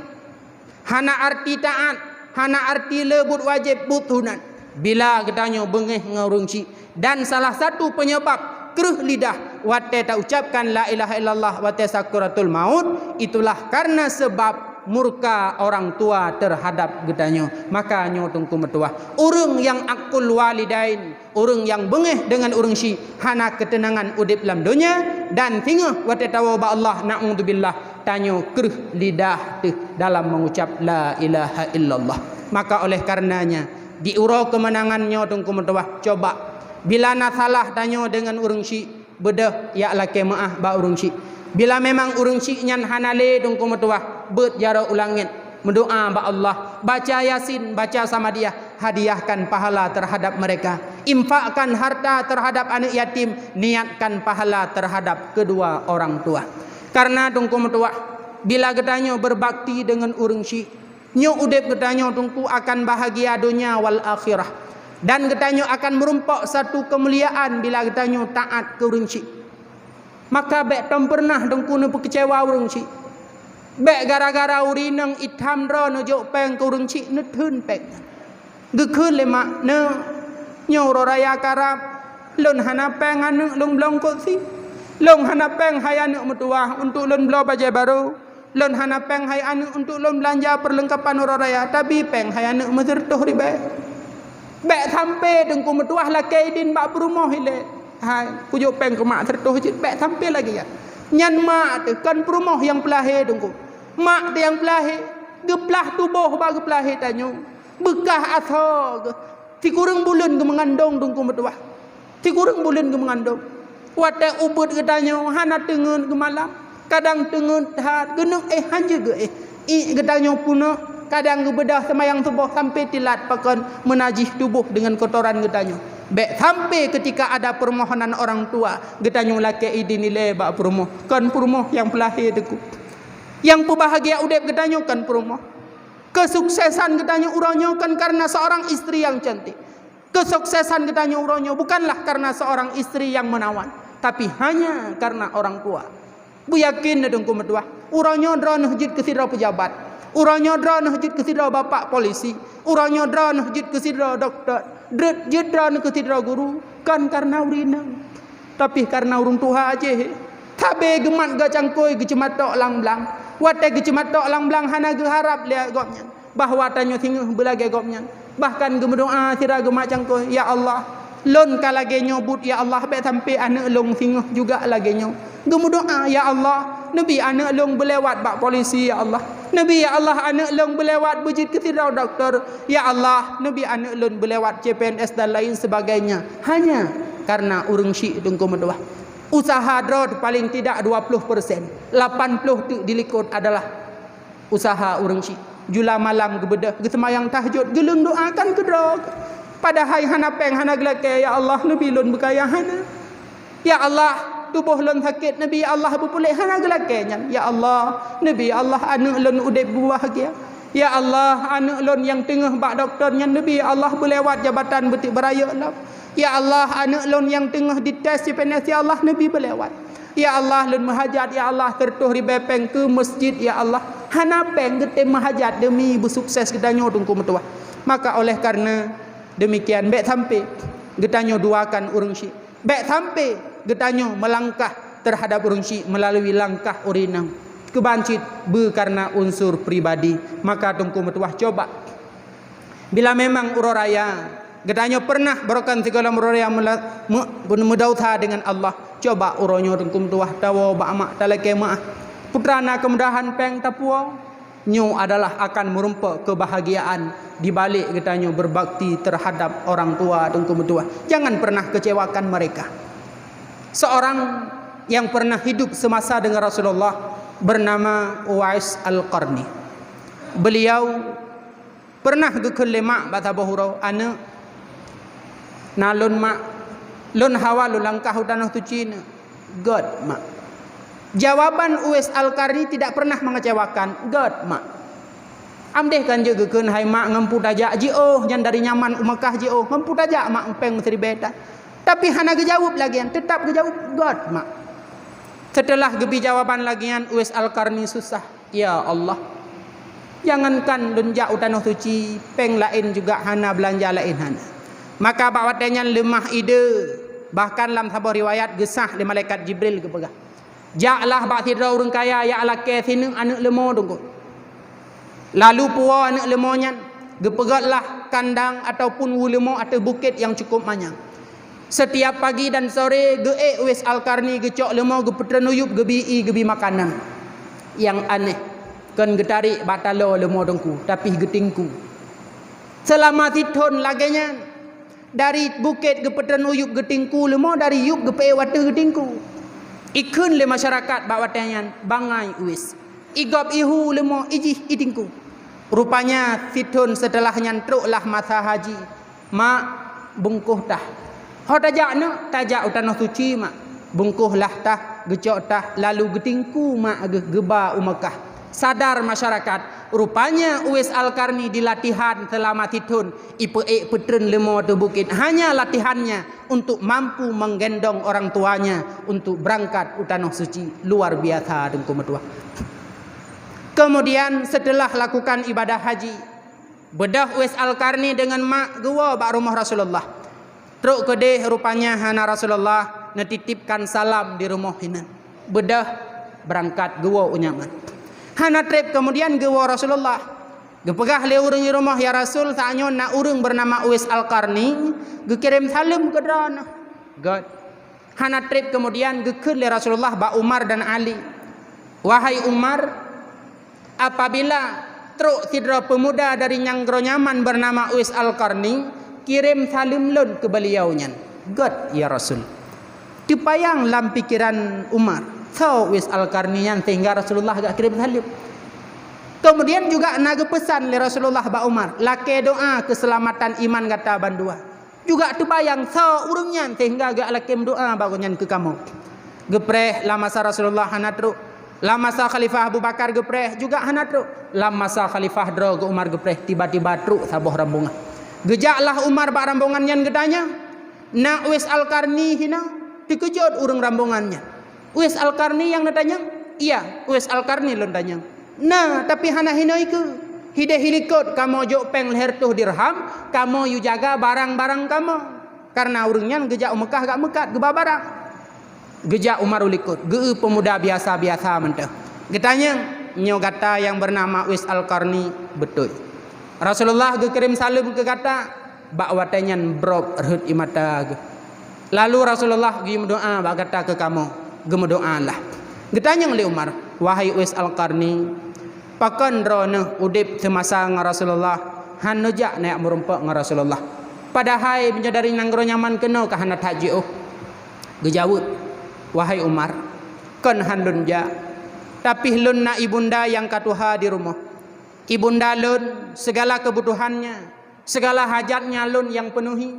hana arti taat, hana arti lebut wajib butunan bila gedanyo bengih ngurungci. Dan salah satu penyebab keruh lidah wate tak ucapkan la ilaha illallah wate sakaratul maut itulah karena sebab murka orang tua terhadap gedanyo. Maka nyo tungku metuah urung yang akul walidain, urung yang bengih dengan urung si hana ketenangan udip dalam dunia dan tinggal wate tawa ba Allah na'udzubillah tanyo keruh lidah dalam mengucap la ilaha illallah. Maka oleh karenanya diurau kemenangannya tungku metuah, coba bila na salah tanyo dengan urung si bedah ya lake maah ba urung si. Bila memang urung si nyan hanale tungku metuah bet jara ulangin mendoa ba Allah, baca Yasin, baca sama dia, hadiahkan pahala terhadap mereka, infakkan harta terhadap anak yatim, niatkan pahala terhadap kedua orang tua. Karena tungku metuah bila gedanyo berbakti dengan urung si, nyo udip gedanyo tungku akan bahagia dunia wal akhirah, dan gedanyo akan merumpak satu kemuliaan bila gedanyo taat ke urung si. Maka bek tom pernah tungku ne kecewa urung si. Bek gara-gara urinang itham ro no jok peng ke urung si ne thun pek. Gekun le mak ne nyoro raya karap lun hana peng anu lung blong ko si. Lung hana peng hay anu metuah untuk lun blo baju baru. Lun hana peng hay anu untuk lun belanja perlengkapan ro raya, tapi peng hay anu mezertoh ribe. Bek sampai tungku metuah la kaidin bak rumah ile. Hai, pujuk peng ke mak tertuh je bek sampai lagi ya. Nyan mak tu kan perumah yang pelahe tunggu. Mak tu yang pelahe, geplah tubuh ba gepelahe tanyo. Bekah atho. Ti kurang bulan ke mengandung tunggu metuah. Ti kurang bulan ke mengandung. Wate ubut ke tanyo hana tengen ke malam. Kadang tengen hat geneng hanje ge ke tanyo puno. Kadang ke bedah semayang tubuh sampai tilat pakan menajih tubuh dengan kotoran ke tanyo. Bek sampai ketika ada permohonan orang tua, getanyo laki idin nilai bak perumoh, kan perumoh yang pelahir deku. Yang berbahagia udep getanyo kan perumoh. Kesuksesan getanyo uronyo kan karena seorang istri yang cantik. Kesuksesan getanyo uronyo bukanlah karena seorang istri yang menawan, tapi hanya karena orang tua. Bu yakin nedengku medua, uronyo drone hujud kesidra pejabat, uronyo drone hujud kesidra bapak polisi, uronyo drone hujud kesidra dokter. Dret jedran ke tidra guru kan karena urinang, tapi karena urung tuha aja. Tabe gemat gacangkoi gecemat tok lang-blang, wate gecemat tok lang-blang hana ge harap lihat gopnya bahwa tanyo singuh belage gopnya. Bahkan gemedoa sira gemat cangkoi, ya Allah lon kalage nyobut ya Allah be sampai anak long singuh juga lage nyo. Gemedoa ya Allah nabi anak long belewat bak polisi ya Allah. Nabi ya Allah anak long belewat bujit ketidau doktor. Ya Allah Nabi anak long belewat CPNS dan lain sebagainya. Hanya karena urung syik tungku medoah. Usaha draw paling tidak 20%. 80 tu dilikut adalah usaha urang syik. Jula malam gebedah, gesemayang tahajud, gelung doakan ke draw. Pada hai hana peng hana gelake, ya Allah lebih lun berkaya hana. Ya Allah tubuh lun sakit, Nabi ya Allah berpulih hana gelake nyan. Ya Allah, Nabi ya Allah anak lun udip bahagia. Ya Allah anak lun yang tengah bak doktor nyan, Nabi ya Allah berlewat jabatan betik beraya lah. Ya Allah anak lun yang tengah dites CPNS, ya Allah Nabi berlewat. Ya Allah lun mahajat, ya Allah tertuh ribepeng ke masjid, ya Allah hana peng getem mahajat demi bersukses gedanyo tungku metuah. Maka oleh karena demikian baik sampai getanyo duakan urang syik. Baik sampai getanyo melangkah terhadap urang syik melalui langkah urinang. Kebancit karena unsur pribadi. Maka tungku metuah coba. Bila memang uroraya getanyo pernah berokan segala uroraya mudauta dengan Allah. Coba uronyo tungku metuah tawo ba amak talake maah. Putrana kemudahan peng tapua nyu adalah akan merumpa kebahagiaan di balik getanyo berbakti terhadap orang tua tungku metua. Jangan pernah kecewakan mereka. Seorang yang pernah hidup semasa dengan Rasulullah bernama Uwais Al-Qarni. Beliau pernah gekele mak bata bahurau ana nalun mak lun hawa lu langkah utanah tu Cina. God mak. Jawaban Uwais Al-Qarni tidak pernah mengecewakan. God mak. Amdeh kan juga keun hai mak ngempu dajak jio yang dari nyaman Mekah jio ngempu dajak mak empeng mesti beta. Tapi hana gejawab lagian, tetap gejawab God mak. Setelah gebi jawaban lagian Uwais Al-Qarni susah. Ya Allah. Jangankan lunjak utanah suci, peng lain juga hana belanja lain hana. Maka bawatnya lemah ide. Bahkan dalam sebuah riwayat gesah di malaikat Jibril ke pegah. Jaklah bak tidra urang kaya ya ala ke sini anak lemo tunggu. Lalu puwa anak lemonya gepegatlah kandang ataupun wulemo atau bukit yang cukup banyak. Setiap pagi dan sore ge Uwais Al-Qarni gecok lemo gepetren uyup gebi makanan. Yang aneh kan getarik batalo lemo tungku tapi getingku. Selama tithon laganya dari bukit gepetren uyup getingku lemo dari yup gepe wate getingku. Ikun le masyarakat bawatanya bangai Uwais. Igop ihu lemo ijih itingku. Rupanya fitun setelah nyantruklah masa haji. Mak bungkuh tah. Ho tajak nak tajak utanah suci mak. Bungkuhlah tah, gecok tah lalu getingku mak geba Mekah. Sadar masyarakat, rupanya Uwais Al-Qarni dilatihan selama titun ipe petren lemo tu bukit. Hanya latihannya untuk mampu menggendong orang tuanya untuk berangkat utanah suci. Luar biasa dengku metua. Kemudian setelah lakukan ibadah haji, bedah Uwais Al-Qarni dengan mak gua bak rumah Rasulullah. Truk kedeh rupanya hana Rasulullah netitipkan salam di rumah hinan. Bedah berangkat gua unyaman. Hana trip kemudian gewa Rasulullah. Gepegah le urang di rumah ya Rasul saanyo na urang bernama Uwais Al-Qarni gekirim salam ke drana. God. Hana trip kemudian gekeun le Rasulullah ba Umar dan Ali. Wahai Umar, apabila truk sidra pemuda dari Nyanggro Nyaman bernama Uwais Al-Qarni kirim salam lun ke beliaunya. God ya Rasul. Dipayang dalam pikiran Umar. So Uwais Al-Qarni yang sehingga Rasulullah agak kirim salam. Kemudian juga naga pesan le Rasulullah ba Umar, lake doa keselamatan iman kata bandua. Juga terbayang so urungnya sehingga agak lakem doa bagunyan ke kamu. Gepreh la masa Rasulullah hanatru, la masa Khalifah Abu Bakar gepreh juga hanatru, la masa Khalifah Dro ke Umar gepreh tiba-tiba truk sabuh rambungan. Gejaklah Umar ba rambungan yang gedanya. Na Uwais Al-Qarni hina dikejut urang rambungannya. Uwais Al-Qarni yang natanya? Iya, Uwais Al-Qarni lon tanya. Nah, tapi hana hinoi ke? Hide hilikot kamu jok peng leher tuh dirham, kamu yu jaga barang-barang kamu. Karena urangnya gejak Mekah gak mekat geba barang. Gejak Umar ulikut, ge pemuda biasa-biasa mentah. Getanya, nyo kata yang bernama Uwais Al-Qarni betul. Rasulullah ge kirim salam ke kata bak watanya brok erhut imata. Lalu Rasulullah ge doa bak kata ke kamu. Gemedoalah. Getanya oleh Umar, wahai Uwais Al-Qarni, pakan drone udip semasa dengan Rasulullah, han nujak naik merumpak dengan Rasulullah. Padahal menyadari nanggro nyaman kena ke hanat haji oh. Gejawut. Wahai Umar, kan han lun ja. Tapi lun nak ibunda yang katuha di rumah. Ibunda lun segala kebutuhannya, segala hajatnya lun yang penuhi.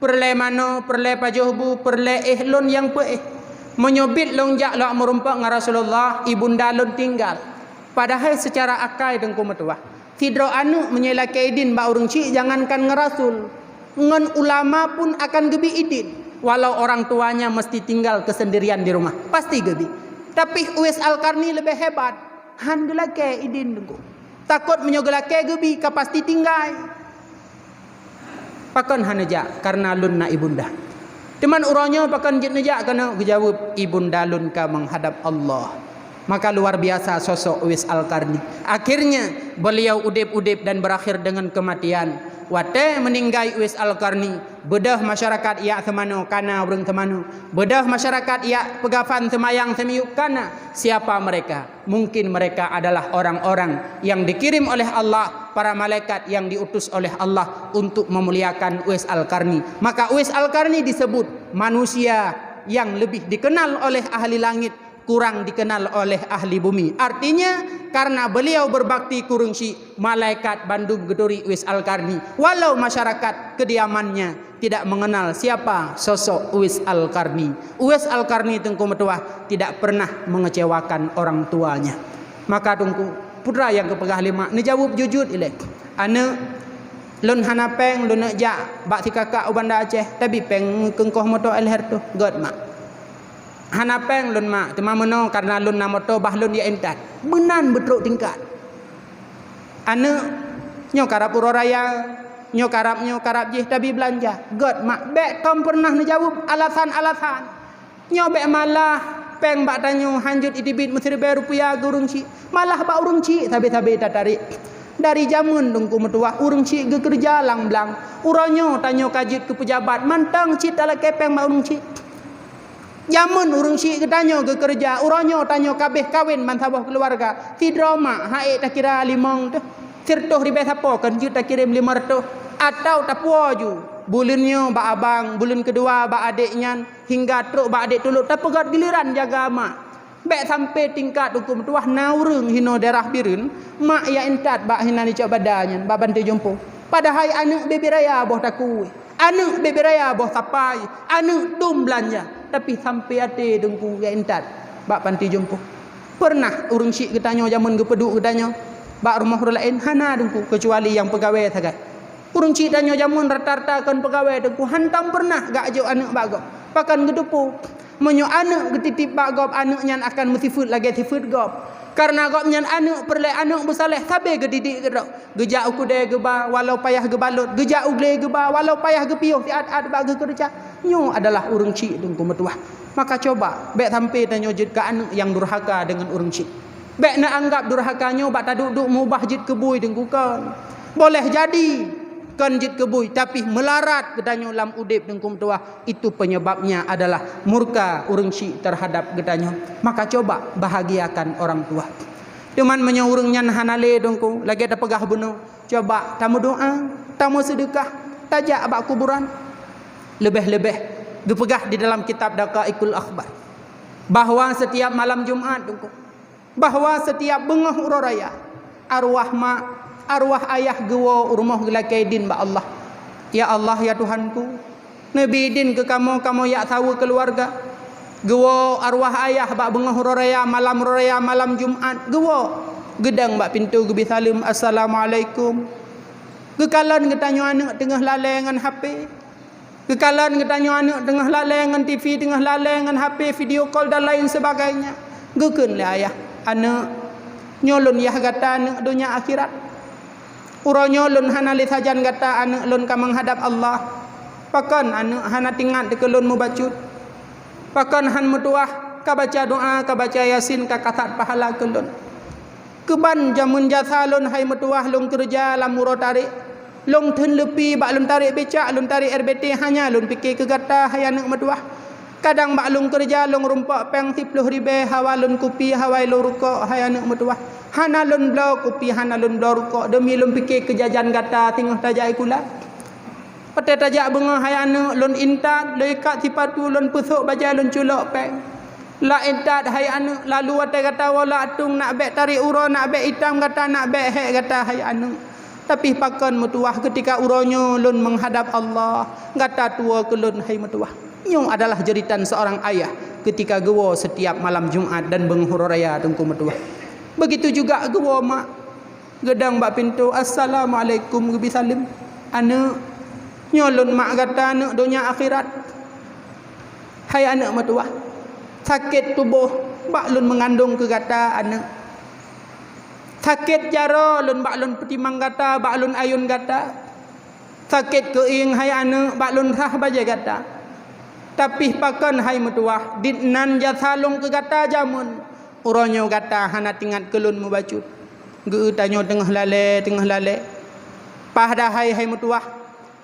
Perle mano, perle pajohbu, perle lun yang peeh. Menyobit lun jak lak merumpak dengan Rasulullah, ibunda lun tinggal. Padahal secara akal dengku metuah. Tidro anu menyelaki idin ba urang cik jangankan ngerasul. Ngan ulama pun akan gebi idin. Walau orang tuanya mesti tinggal kesendirian di rumah, pasti gebi. Tapi Uwais Al-Qarni lebih hebat. Han gelake idin dengku. Takut menyogelake gebi ka pasti tinggal. Pakan haneja karena lun na ibunda. Teman uronyo pakan jit neja karena dijawab ibunda lun ka menghadap Allah. Maka luar biasa sosok Uwais Al-Qarni. Akhirnya beliau udip-udip dan berakhir dengan kematian. Wate meninggai Uwais Al-Qarni. Bedah masyarakat ia temanu kana urang temanu. Bedah masyarakat ia pegafan semayang semiuk kana. Siapa mereka? Mungkin mereka adalah orang-orang yang dikirim oleh Allah, para malaikat yang diutus oleh Allah untuk memuliakan Uwais Al-Qarni. Maka Uwais Al-Qarni disebut manusia yang lebih dikenal oleh ahli langit, kurang dikenal oleh ahli bumi. Artinya karena beliau berbakti kurungsi, malaikat Bandung Geduri Uwais Al-Qarni. Walau masyarakat kediamannya tidak mengenal siapa sosok Uwais Al-Qarni. Uwais Al-Qarni tengku metuah tidak pernah mengecewakan orang tuanya. Maka tengku putra yang kepegah lima dijawab jujur ilek. Ane lun hanapeng lun jak bak si kakak ubanda Aceh tapi peng kengkoh moto elher tu god mak. Hanapeng lun mak tema meno karena lun namoto bah lun ya entat menan betruk tingkat ane nyo karap uroraya nyo karap jih tapi belanja god mak bek tom pernah dijawab alasan-alasan nyo bek malah peng bak tanyo hanjut itibit mesir bayar rupiah urung ci malah bak urung ci tabe-tabe tarik dari jamun dengku metua urung ci gekerja lang blang uronyo tanyo kajit ke pejabat mantang cit ala kepeng bak urung ci. Jamun urung syik ketanyo ke kerja, uronyo tanyo kabeh kawin mantabah keluarga. Tidroma hae tak kira limong tu. Sirtuh ribe sapo kan jut tak kirim 500 atau tapuo ju. Bulinnya ba abang, bulin kedua ba adiknya hingga truk ba adik tuluk tapegat giliran jaga mak. Bek sampai tingkat hukum tuah naurung hino darah birun, mak ya entat ba hina ni cok badannya, ba bantu jumpo. Padahal anak bebi raya boh takui. Anak bebi raya boh sapai, anak dum belanja. Tapi sampai ate dengku ya entat bak panti jumpo. Pernah urung syik ketanyo zaman gepeduk ketanyo bak rumah orang lain hana dengku kecuali yang pegawai sagat. Urung syik tanyo zaman rata-rata kan pegawai dengku hantam pernah gak ajo anak bak gop. Pakan gedepu menyo anak getitip bak gop anaknya akan mesifut lagi sifut gop. Karena gop nyan anak perle anak bersaleh sabe gedidik gedok. Gejak uku de geba walau payah gebalut, gejak ugle geba walau payah gepiuh ti ad bag kerja. Nyo adalah urung cik dengku metuah. Maka coba bek sampai tanyo jid ka anak yang durhaka dengan urung cik. Bek nak anggap durhakanyo bak taduk-duk mubah jid kebui dengku kan. Boleh jadi kan jid kebui tapi melarat gedanyo lam udip dengku metuah itu penyebabnya adalah murka urung cik terhadap gedanyo. Maka coba bahagiakan orang tua. Cuman menyaurung nyan hanale dengku lagi ada pegah bunuh. Coba tamu doa, tamu sedekah, tajak abak kuburan. Lebih-lebih dipegah di dalam kitab Daqaiqul Akhbar bahwa setiap malam Jumat dengku, bahwa setiap bengah uroraya arwah mak, arwah ayah gewo rumah gelakaidin ba Allah. Ya Allah ya Tuhanku, nabi din ke kamu ya tahu keluarga. Gewo arwah ayah bak bengah uroraya malam Jumat gewo gedang bak pintu gebi salim assalamualaikum. Gekalan getanyo anak tengah lalai dengan HP. Kekalan katanya anak tengah lalai dengan TV, tengah lalai dengan HP, video call dan lain sebagainya. Gekun le ayah, anak nyolun yah kata anak dunia akhirat. Uro nyolun hana li sajan kata anak lun ka menghadap Allah. Pakan anak hana tingat ke lun mubacut. Pakan han mutuah ka baca doa, ka baca yasin, ka katat pahala ke lun. Keban jamun jasa lun hai mutuah lun kerja lam uro tarik. Long ten lepi bak lun tarik becak, lun tarik RBT hanya lun fikir ke gata hai anak metuah. Kadang bak lun kerja lun rumpak peng 10 ribe hawa lun kopi hawai lun rukuk hai anak metuah. Hana lun blau kopi, hana lun blau rukuk demi lun fikir kejajan gata tengah tajai kula. Pate tajak bunga hai anak lun intan, lun ikat sipatu lun pusuk baja lun culok peng. La entat hai anu lalu wate kata wala atung nak bek tarik uro nak bek hitam kata nak bek hek kata hai anu. Tapi pakan mutuah ketika uronyo lun menghadap Allah kata tua ke lun hai mutuah. Nyong adalah jeritan seorang ayah ketika gewo setiap malam Jumat dan benghuro raya tungku mutuah. Begitu juga gewo mak gedang bak pintu assalamualaikum gebi salim. Anu nyolun mak kata anu dunia akhirat. Hai anak mutuah. Sakit tubuh bak lun mengandung ke kata anak. Sakit jaro lun bak lun petimang kata, bak lun ayun kata. Sakit keing hai anak bak lun rah baja kata. Tapi pakan hai metuah ditnan jasalung ke kata jamun. Uronyo kata hana tingat kelun mubacut. Ge tanyo tengah lale. Pahda hai metuah.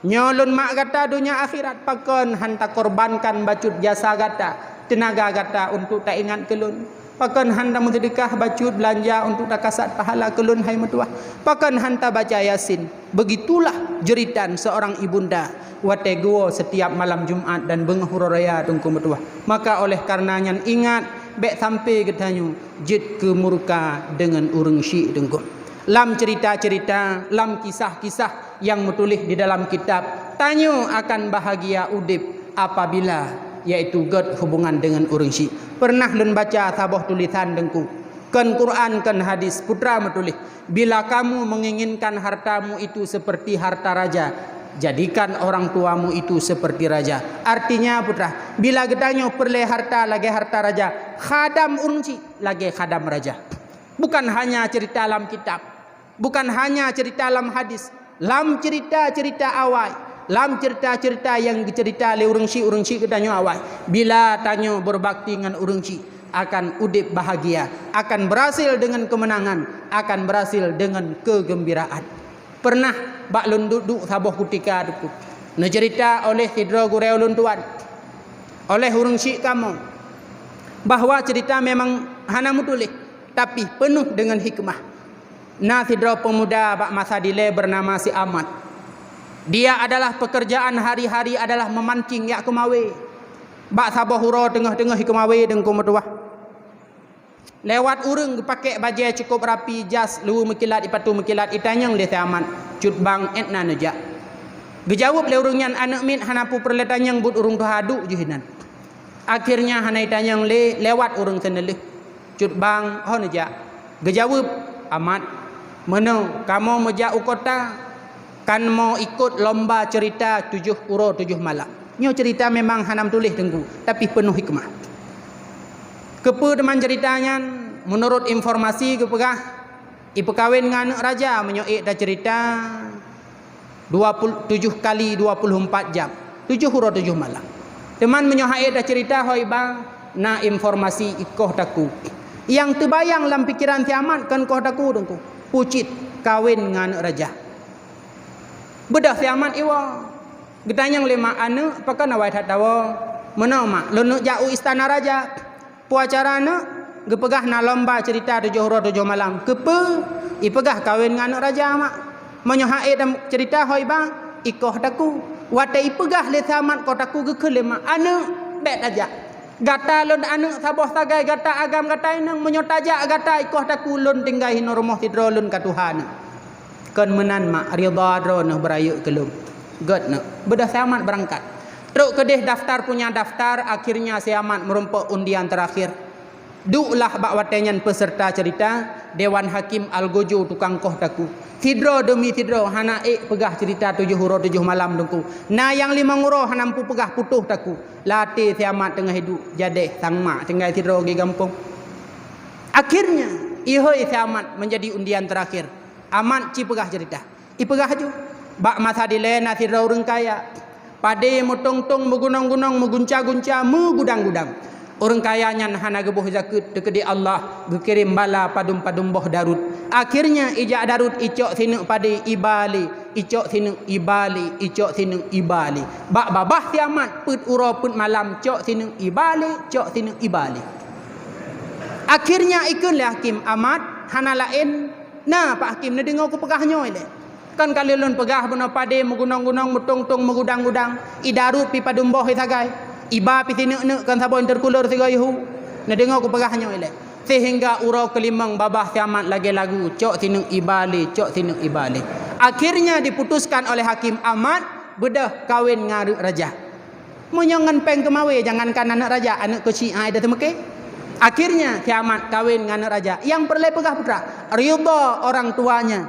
Nyolun mak kata dunia akhirat pakan hanta korbankan bacut jasa kata. Tenaga kata untuk tak ingat kelun. Pakan hanta sedekah bacut belanja untuk tak kasat pahala kelun hai metuah. Pakan hanta baca Yasin. Begitulah jeritan seorang ibunda wate guo setiap malam Jumat dan benghuro raya tungku metuah. Maka oleh karenanya ingat bek sampai ketanyu jid ke murka dengan urang syik tungku. Lam cerita-cerita, lam kisah-kisah yang metulis di dalam kitab tanyo akan bahagia udip apabila yaitu god hubungan dengan urang syik. Pernah lun baca sabah tulisan dengku kan Quran kan hadis putra metulis bila kamu menginginkan hartamu itu seperti harta raja jadikan orang tuamu itu seperti raja. Artinya putra bila gedanyo perle harta lagi harta raja khadam urang syik lagi khadam raja. Bukan hanya cerita dalam kitab, bukan hanya cerita dalam hadis, lam cerita-cerita awal. Lam cerita-cerita yang dicerita oleh urang syik kedanyo awal. Bila tanyo berbakti dengan urang syik akan udip bahagia, akan berhasil dengan kemenangan, akan berhasil dengan kegembiraan. Pernah bak lun duduk sabah kutika duku. Ne cerita oleh hidro gureu lun tuan. Oleh urang syik kamu. Bahwa cerita memang hana mutulih tapi penuh dengan hikmah. Nah hidro pemuda bak masa dile bernama si Ahmad. Dia adalah pekerjaan hari-hari adalah memancing yak kemawe. Bak sabah huro tengah-tengah kemawe dengku metuah. Lewat urang pakai baju cukup rapi jas lu mekilat ipatu mekilat itanyang le aman cut bang etna neja. Gejawab le urungan anak min hanapu perletanyang but urung tu hadu juhinan. Akhirnya hana itanyang le lewat urang seneleh. Cut bang ho neja. Gejawab amat meno kamu meja ukota kan mau ikut lomba cerita 7 uro 7 malam. Nyo cerita memang hanam tulis tengku tapi penuh hikmah. Kepe teman ceritanya menurut informasi kepegah ipekawin dengan anak raja menyoik dah cerita 7 kali 24 jam 7 uro 7 malam. Teman menyoik dah cerita hoi bang na informasi ikoh taku. Yang terbayang dalam pikiran kiamat kan koh taku tengku. Pucit kawin dengan anak raja. Bedah siamat iwa. Getanyang lima anu pakan awai tak tahu. Mana mak lenuk jauh istana raja. Puacara anu gepegah na lomba cerita 7 uro 7 malam. Kepe ipegah kawin dengan anak raja mak. Menyohai dalam cerita hoi bang ikoh taku. Wate ipegah le siamat koh taku geke lima anu bet aja. Gata lun anu sabah sagai gata agam gata inang menyotaja gata ikoh taku lun tinggal hinormoh tidro lun ka Tuhan. Kan menan mak rida drone berayuk kelum. God nak bedah siamat berangkat. Truk kedih daftar punya daftar akhirnya siamat merumpuk undian terakhir. Duklah bak watenyan peserta cerita Dewan Hakim Algojo tukang koh taku. Tidro demi tidro hana pegah cerita 7 uro 7 malam dengku. Na yang 5 uro hanampu pegah putuh taku. Latih siamat tengah hidup jadeh sang mak tinggal tidro di kampung. Akhirnya ihoi siamat menjadi undian terakhir. Amat ci pegah cerita. Ipegah ju. Bak masa dilena tidra urang kaya. Pade mutong-tong megunang-gunang megunca-gunca megudang-gudang. Orang kaya nyan hana gebuh zakat dekedi Allah gekirim bala padum-padum boh darut. Akhirnya ijak darut icok sinu pade ibali, icok sinu ibali, icok sinu ibali. Bak babah kiamat put uro put malam cok sinu ibali, cok sinu ibali. Akhirnya ikun le hakim amat hana lain. Nah Pak Hakim ni dengar ke pegahnya ile. Kan kali lun pegah benar pade megunang-gunang metong-tong megudang-gudang. Idarut pi padumboh sagai. Iba pi tinek-nek kan sabon terkulur sigai hu. na dengar ku perahnya elok. Sehingga urau kelimang babah kiamat lagi lagu cok tinung ibali, cok tinung ibali. Akhirnya diputuskan oleh Hakim Ahmad bedah kawin ngaruk raja. Menyongan peng kemawe jangankan anak raja, anak kecil ada temeke. Akhirnya kiamat kawin dengan anak raja. Yang perlu pegah putra, ridha orang tuanya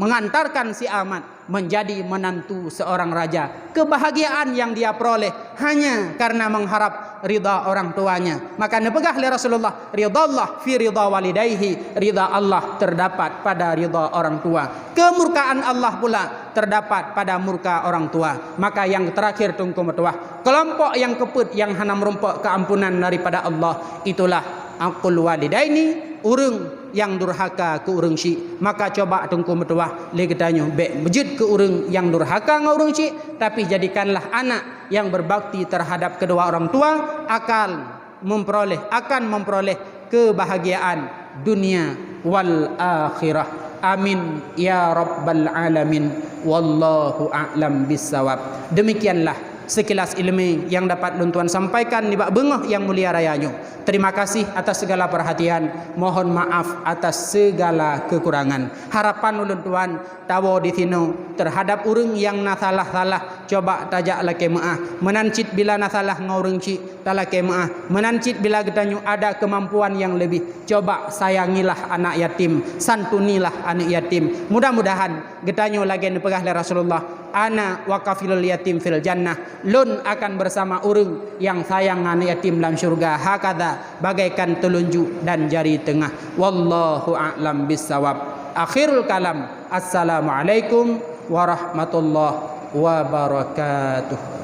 mengantarkan si Ahmad menjadi menantu seorang raja. Kebahagiaan yang dia peroleh hanya karena mengharap ridha orang tuanya. Maka nepegah oleh Rasulullah, ridha Allah fi ridha walidayhi, ridha Allah terdapat pada ridha orang tua. Kemurkaan Allah pula terdapat pada murka orang tua. Maka yang terakhir tunggu metuah, kelompok yang keput yang hana merumpok keampunan daripada Allah, itulah aqul walidaini, urang yang durhaka ke urang syik. Maka coba tungku metuah le getanyo bek bejut ke urang yang durhaka ngau urang syik, tapi jadikanlah anak yang berbakti terhadap kedua orang tua, akan memperoleh kebahagiaan dunia wal akhirah. Amin ya rabbal alamin. Wallahu a'lam bissawab. Demikianlah sekilas ilmu yang dapat luntuan sampaikan di bak bengah yang mulia rayanyo. Terima kasih atas segala perhatian. Mohon maaf atas segala kekurangan. Harapan ulun tuan tawo di sini terhadap urang yang nasalah-salah, coba tajak lake maah. Menancit bila nasalah ngaurang cik talake maah. Menancit bila getanyo ada kemampuan yang lebih, coba sayangilah anak yatim, santunilah anak yatim. Mudah-mudahan getanyo lagi dipegah oleh Rasulullah, ana wa kafilul yatim fil jannah, lun akan bersama urang yang sayang anak yatim dalam syurga. Hakadha, bagaikan telunjuk dan jari tengah. Wallahu a'lam bissawab. Akhirul kalam, assalamualaikum warahmatullahi wabarakatuh.